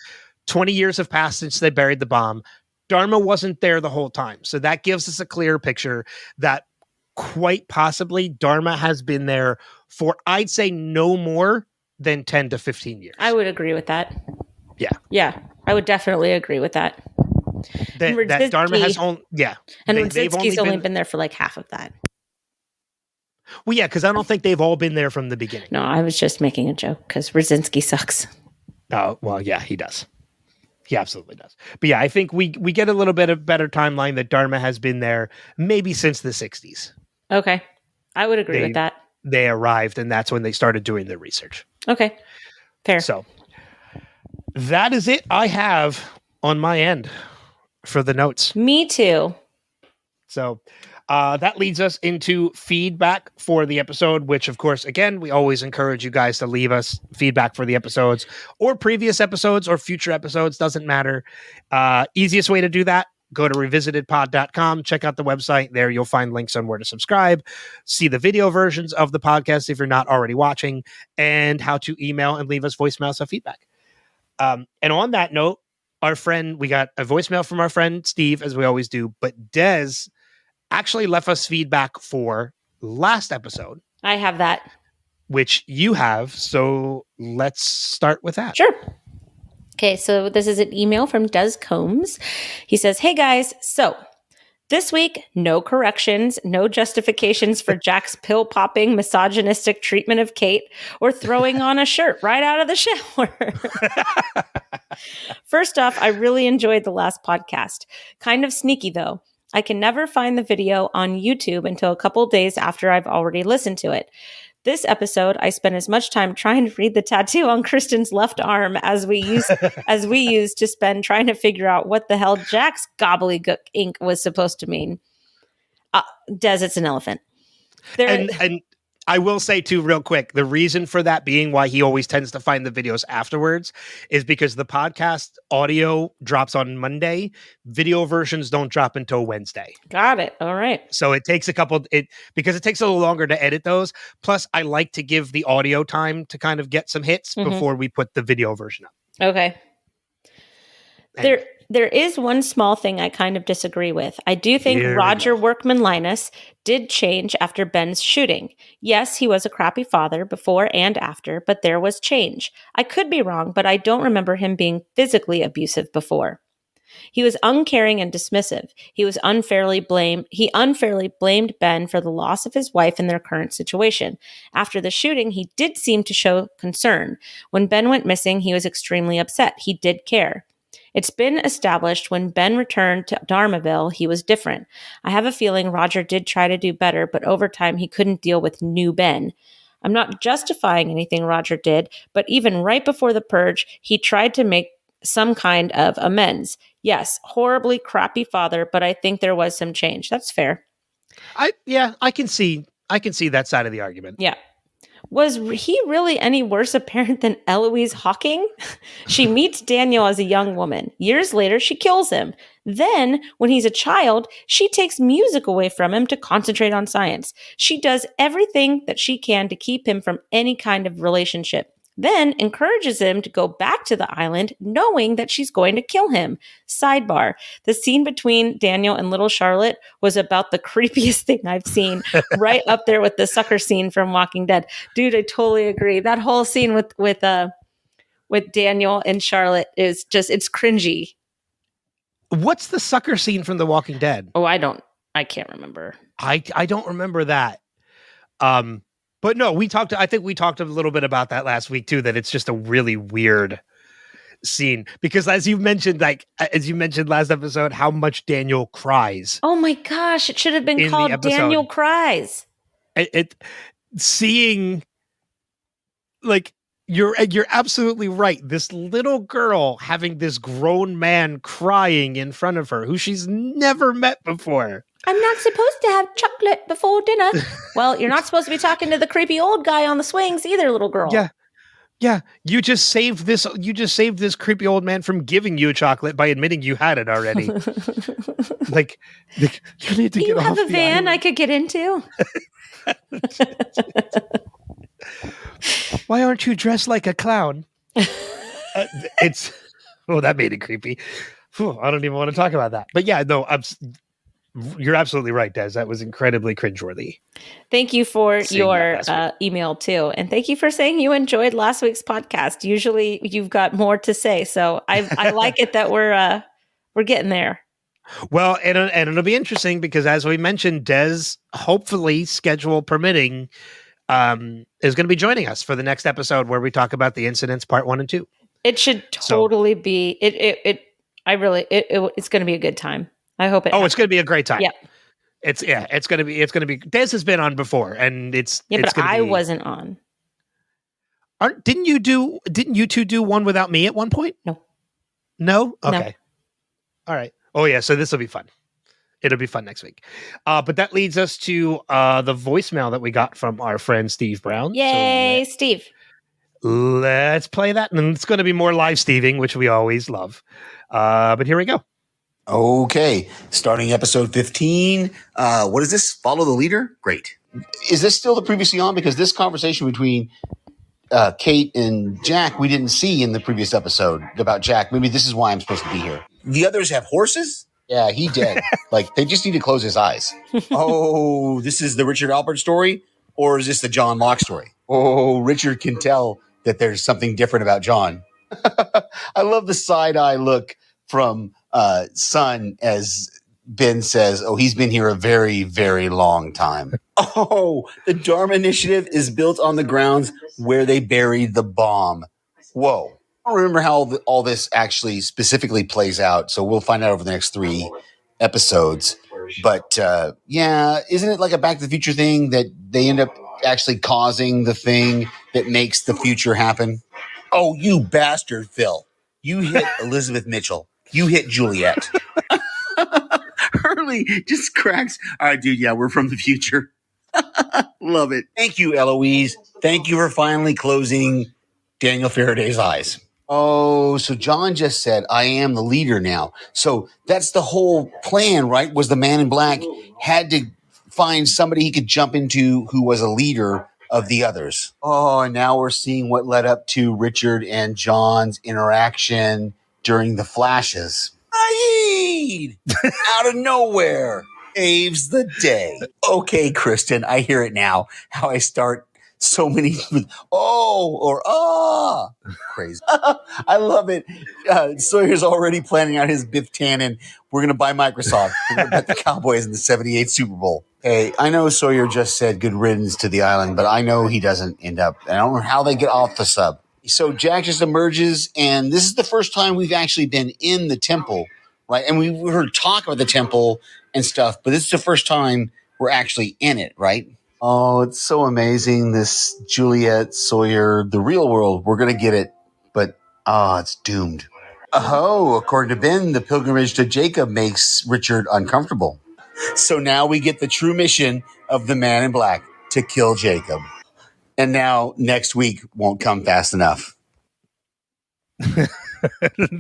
20 years have passed since they buried the bomb. Dharma wasn't there the whole time. So that gives us a clear picture that quite possibly Dharma has been there for, I'd say, no more than 10 to 15 years. I would agree with that. Yeah. Yeah. I would definitely agree with that. That Dharma has only, And Rudzinski's only been there for like half of that. Well, yeah, because I don't think they've all been there from the beginning. No, I was just making a joke because Rudzinski sucks. Oh, well, yeah, he does. He absolutely does. But yeah, I think we get a little bit of better timeline that Dharma has been there maybe since the 60s. Okay. I would agree with that. They arrived, and that's when they started doing their research. Okay. Fair. So that is it I have on my end for the notes. Me too. So that leads us into feedback for the episode, which, of course, again, we always encourage you guys to leave us feedback for the episodes or previous episodes or future episodes. Doesn't matter. Easiest way to do that, go to revisitedpod.com, check out the website. There you'll find links on where to subscribe, see the video versions of the podcast if you're not already watching, and how to email and leave us voicemails of feedback. And on that note, we got a voicemail from our friend Steve, as we always do, but Des actually left us feedback for last episode. I have that. Which you have, so let's start with that. Sure. Okay, so this is an email from Des Combs. He says, "Hey guys, so this week, no corrections, no justifications for Jack's pill-popping, misogynistic treatment of Kate or throwing on a shirt right out of the shower. First off, I really enjoyed the last podcast. Kind of sneaky, though. I can never find the video on YouTube until a couple days after I've already listened to it. This episode, I spent as much time trying to read the tattoo on Kristen's left arm as we used to spend trying to figure out what the hell Jack's gobbledygook ink was supposed to mean. Des, it's an elephant. And I will say too, real quick, the reason for that being why he always tends to find the videos afterwards is because the podcast audio drops on Monday. Video versions don't drop until Wednesday. Got it. All right. So it takes because it takes a little longer to edit those. Plus, I like to give the audio time to kind of get some hits before we put the video version up. Okay. Anyway. There is one small thing I kind of disagree with. I do think Here we Roger go. Workman-Linus did change after Ben's shooting. Yes, he was a crappy father before and after, but there was change. I could be wrong, but I don't remember him being physically abusive before. He was uncaring and dismissive. He unfairly blamed Ben for the loss of his wife and their current situation. After the shooting, he did seem to show concern. When Ben went missing, he was extremely upset. He did care. It's been established when Ben returned to Dharmaville, he was different. I have a feeling Roger did try to do better, but over time he couldn't deal with new Ben. I'm not justifying anything Roger did, but even right before the purge, he tried to make some kind of amends. Yes, horribly crappy father, but I think there was some change. That's fair. I can see that side of the argument. Yeah. Was he really any worse a parent than Eloise Hawking? She meets Daniel as a young woman. Years later, she kills him. Then, when he's a child, she takes music away from him to concentrate on science. She does everything that she can to keep him from any kind of relationship. Then encourages him to go back to the island, knowing that she's going to kill him. Sidebar: the scene between Daniel and little Charlotte was about the creepiest thing I've seen, right up there with the sucker scene from Walking Dead. Dude, I totally agree. That whole scene with Daniel and Charlotte is just, it's cringy. What's the sucker scene from The Walking Dead? Oh, I can't remember. I don't remember that. But no, I think we talked a little bit about that last week too, that it's just a really weird scene because as you mentioned last episode, how much Daniel cries. Oh my gosh, it should have been called Daniel Cries. Seeing, like, you're absolutely right. This little girl having this grown man crying in front of her who she's never met before. I'm not supposed to have chocolate before dinner. Well, you're not supposed to be talking to the creepy old guy on the swings either, little girl. Yeah. You just saved this creepy old man from giving you a chocolate by admitting you had it already. like you need to Do get you off have a the van island. I could get into? Why aren't you dressed like a clown? That made it creepy. I don't even want to talk about that. But yeah, no, you're absolutely right, Des. That was incredibly cringeworthy. Thank you for your email too. And thank you for saying you enjoyed last week's podcast. Usually you've got more to say. So I like it that we're getting there. Well, and it'll be interesting because as we mentioned, Des, hopefully schedule permitting, is going to be joining us for the next episode where we talk about the incidents part 1 and 2. It should totally be it's going to be a good time. I hope it. It's going to be a great time. Yeah. It's going to be. Des has been on before, and I wasn't on. Didn't you two do one without me at one point? No. Okay. No. All right. Oh yeah. So this will be fun. It'll be fun next week. But that leads us to the voicemail that we got from our friend Steve Brown. Yay, Steve. Let's play that. And it's going to be more live Steving, which we always love. But here we go. Okay. Starting episode 15. What is this? Follow the leader? Great. Is this still the previously on? Because this conversation between Kate and Jack, we didn't see in the previous episode about Jack. Maybe this is why I'm supposed to be here. The others have horses? Yeah, he dead. Like, they just need to close his eyes. Oh, this is the Richard Alpert story? Or is this the John Locke story? Oh, Richard can tell that there's something different about John. I love the side-eye look from Son as Ben says, oh, he's been here a very, very long time. Oh, the Dharma Initiative is built on the grounds where they buried the bomb. Whoa. I don't remember how all this actually specifically plays out, so we'll find out over the next 3 episodes. But, isn't it like a Back to the Future thing that they end up actually causing the thing that makes the future happen? Oh, you bastard, Phil. You hit Elizabeth Mitchell. You hit Juliet. Hurley just cracks. All right, dude, yeah, we're from the future. Love it. Thank you, Eloise. Thank you for finally closing Daniel Faraday's eyes. Oh, so John just said, I am the leader now. So that's the whole plan, right? Was the Man in Black had to find somebody he could jump into who was a leader of the others. Oh, and now we're seeing what led up to Richard and John's interaction during the flashes. Saeed! Out of nowhere, saves the day. Okay, Kristin, I hear it now. How I start so many with oh or ah. Crazy. I love it. Sawyer's already planning out his Biff Tannen. We're going to buy Microsoft. We're going to bet the Cowboys in the 78 Super Bowl. Hey, I know Sawyer just said good riddance to the island, but I know he doesn't end up. I don't know how they get off the sub. So Jack just emerges, and this is the first time we've actually been in the temple, right? And we heard talk about the temple and stuff, but this is the first time we're actually in it, right? Oh, it's so amazing. This Juliet Sawyer, the real world, we're going to get it, but it's doomed. Oh, according to Ben, the pilgrimage to Jacob makes Richard uncomfortable. So now we get the true mission of the Man in Black, to kill Jacob. And now next week won't come fast enough.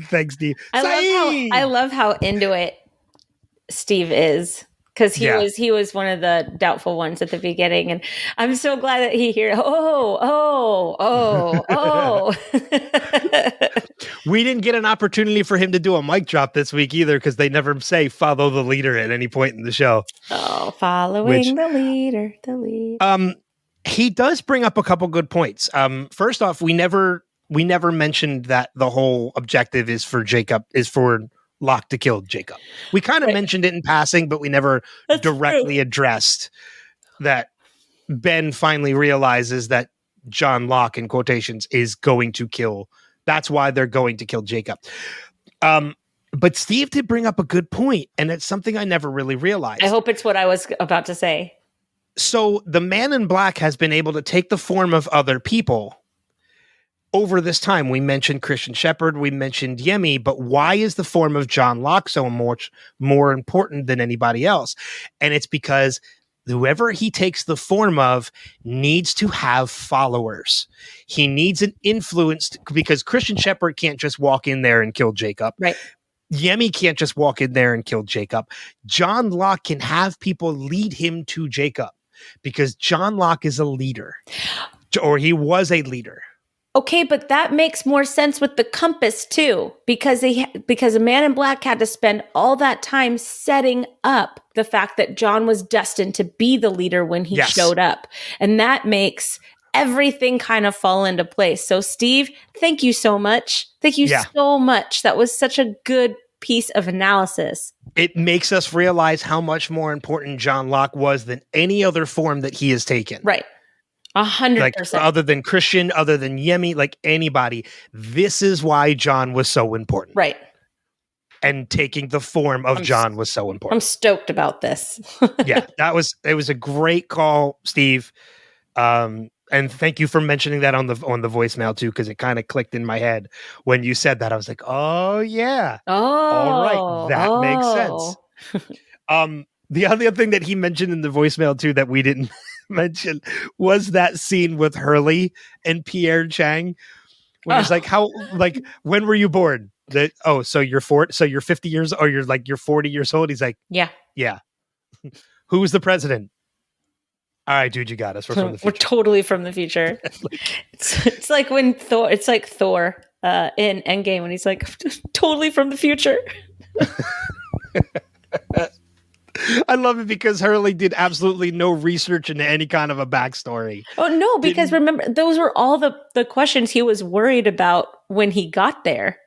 Thanks, Steve. I love how into it Steve is, because he was one of the doubtful ones at the beginning, and I'm so glad that he hears We didn't get an opportunity for him to do a mic drop this week either, because they never say follow the leader at any point in the show. Following the leader. He does bring up a couple good points. First off, we never mentioned that the whole objective is for Locke to kill Jacob. We kind of mentioned it in passing, but we never directly addressed that Ben finally realizes that John Locke, in quotations, is going to kill. That's why they're going to kill Jacob. But Steve did bring up a good point, and it's something I never really realized. I hope it's what I was about to say. So the Man in Black has been able to take the form of other people over this time. We mentioned Christian Shepherd, we mentioned Yemi, but why is the form of John Locke so much more important than anybody else? And it's because whoever he takes the form of needs to have followers. He needs an influence, because Christian Shepherd can't just walk in there and kill Jacob. Right. Yemi can't just walk in there and kill Jacob. John Locke can have people lead him to Jacob, because John Locke is a leader, or he was a leader. Okay, but that makes more sense with the compass too, because a Man in Black had to spend all that time setting up the fact that John was destined to be the leader when he showed up. And that makes everything kind of fall into place. So Steve, thank you so much. Thank you so much. That was such a good piece of analysis. It makes us realize how much more important John Locke was than any other form that he has taken. Right. 100%. Like, other than Christian, other than Yemi, like anybody. This is why John was so important. Right. And taking the form of John was so important. I'm stoked about this. Yeah, it was a great call, Steve. And thank you for mentioning that on the voicemail too, because it kind of clicked in my head when you said that. I was like, oh yeah. All right. That makes sense. The other thing that he mentioned in the voicemail too that we didn't mention was that scene with Hurley and Pierre Chang, when he's like, when were you born? So you're 50 years, or you're 40 years old. He's like, yeah. Who's the president? All right, dude, you got us. We're from the future. We're totally from the future. It's like when Thor in Endgame when he's like, totally from the future. I love it because Hurley did absolutely no research into any kind of a backstory. Oh, no, because remember, those were all the questions he was worried about when he got there.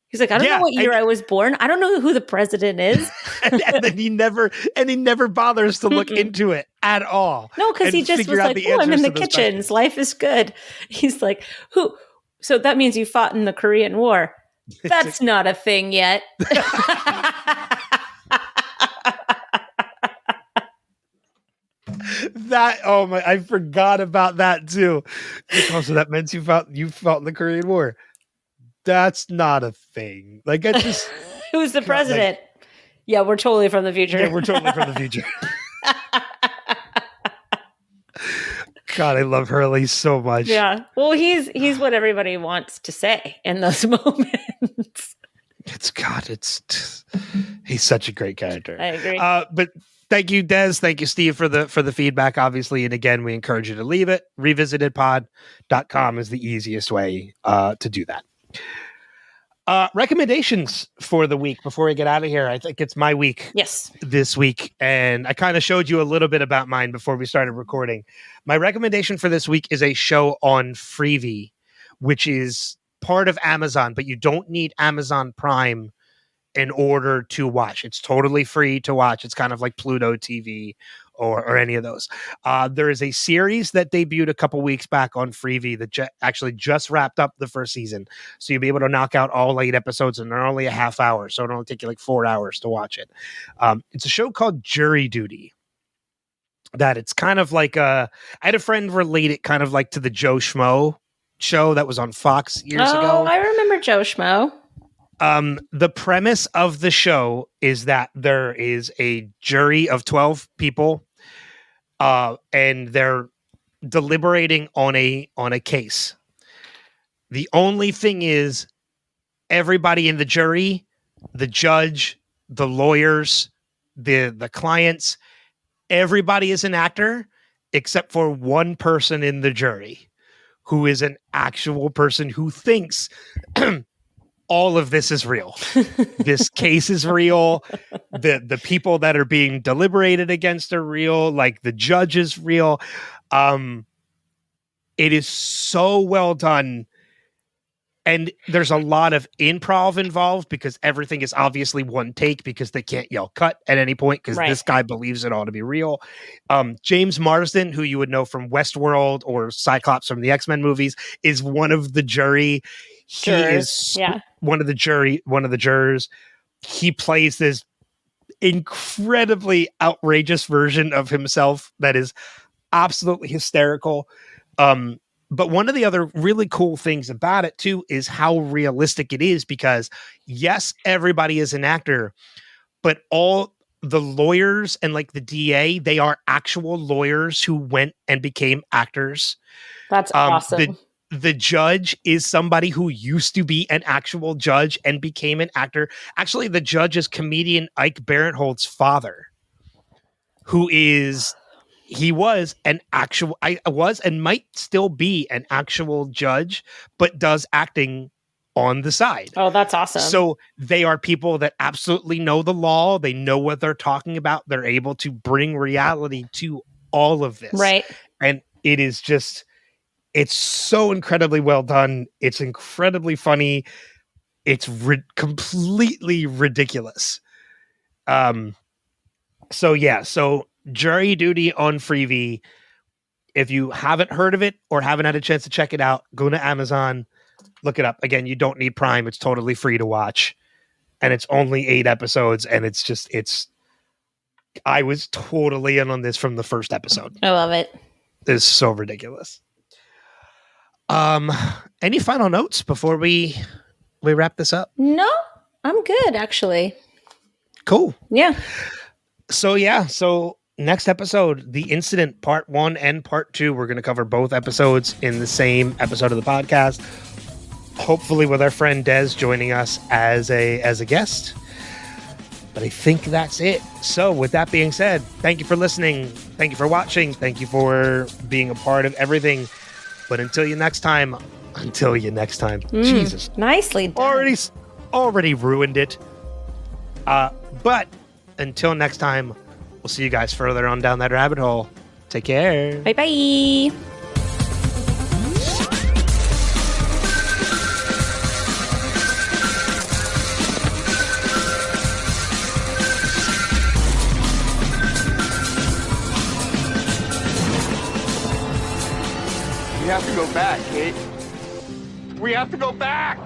He's like, I don't know what year I was born. I don't know who the president is. and then he never bothers to look into it at all. No, because he just was like, I'm in the kitchens. Life is good. He's like, who? So that means you fought in the Korean War. That's not a thing yet. I forgot about that too. So that meant you fought in the Korean War. That's not a thing. Like, I just who's the president? Yeah, we're totally from the future. Yeah, we're totally from the future. God, I love Hurley so much. Yeah. Well, he's what everybody wants to say in those moments. He's such a great character. I agree. But thank you, Des. Thank you, Steve, for the feedback, obviously. And again, we encourage you to leave it. Revisitedpod.com is the easiest way to do that. Recommendations for the week before we get out of here. I think it's my week. Yes. This week, and I kind of showed you a little bit about mine before we started recording. My recommendation for this week is a show on Freevee, which is part of Amazon, but you don't need Amazon Prime in order to watch. It's totally free to watch. It's kind of like Pluto TV or any of those. There is a series that debuted a couple weeks back on Freevee that actually just wrapped up the first season. So you'll be able to knock out all 8 episodes, and they're only a half hour. So it'll only take you like 4 hours to watch it. It's a show called Jury Duty. That it's kind of like I had a friend relate it kind of like to the Joe Schmo show that was on Fox years ago. I remember Joe Schmo. The premise of the show is that there is a jury of 12 people, and they're deliberating on a case. The only thing is, everybody in the jury, the judge, the lawyers, the clients, everybody is an actor except for one person in the jury who is an actual person who thinks all of this is real. This case is real. The people that are being deliberated against are real. Like the judge is real. It is so well done. And there's a lot of improv involved because everything is obviously one take because they can't yell cut at any point because this guy believes it all to be real. James Marsden, who you would know from Westworld or Cyclops from the X-Men movies, is one of the jury. He is one of the jurors. He plays this incredibly outrageous version of himself that is absolutely hysterical. But one of the other really cool things about it too is how realistic it is because yes, everybody is an actor, but all the lawyers and like the DA, they are actual lawyers who went and became actors. That's awesome. The judge is somebody who used to be an actual judge and became an actor. Actually, the judge is comedian Ike Barinholtz's father, who is... He was an actual, and might still be an actual judge, but does acting on the side. Oh, that's awesome. So they are people that absolutely know the law. They know what they're talking about. They're able to bring reality to all of this. Right. And it is just, it's so incredibly well done. It's incredibly funny. It's completely ridiculous. So Jury Duty on Freevee. If you haven't heard of it or haven't had a chance to check it out, go to Amazon, look it up. Again, you don't need Prime. It's totally free to watch. And it's only 8 episodes. And I was totally in on this from the first episode. I love it. It's so ridiculous. Any final notes before we wrap this up? No, I'm good, actually. Cool. Yeah. So next episode, The Incident Part 1 and Part 2. We're going to cover both episodes in the same episode of the podcast. Hopefully with our friend Des joining us as a guest. But I think that's it. So with that being said, thank you for listening. Thank you for watching. Thank you for being a part of everything. But until you next time. Jesus. Nicely done. Already ruined it. But until next time, we'll see you guys further on down that rabbit hole. Take care. Bye-bye. We have to go back, Kate. We have to go back!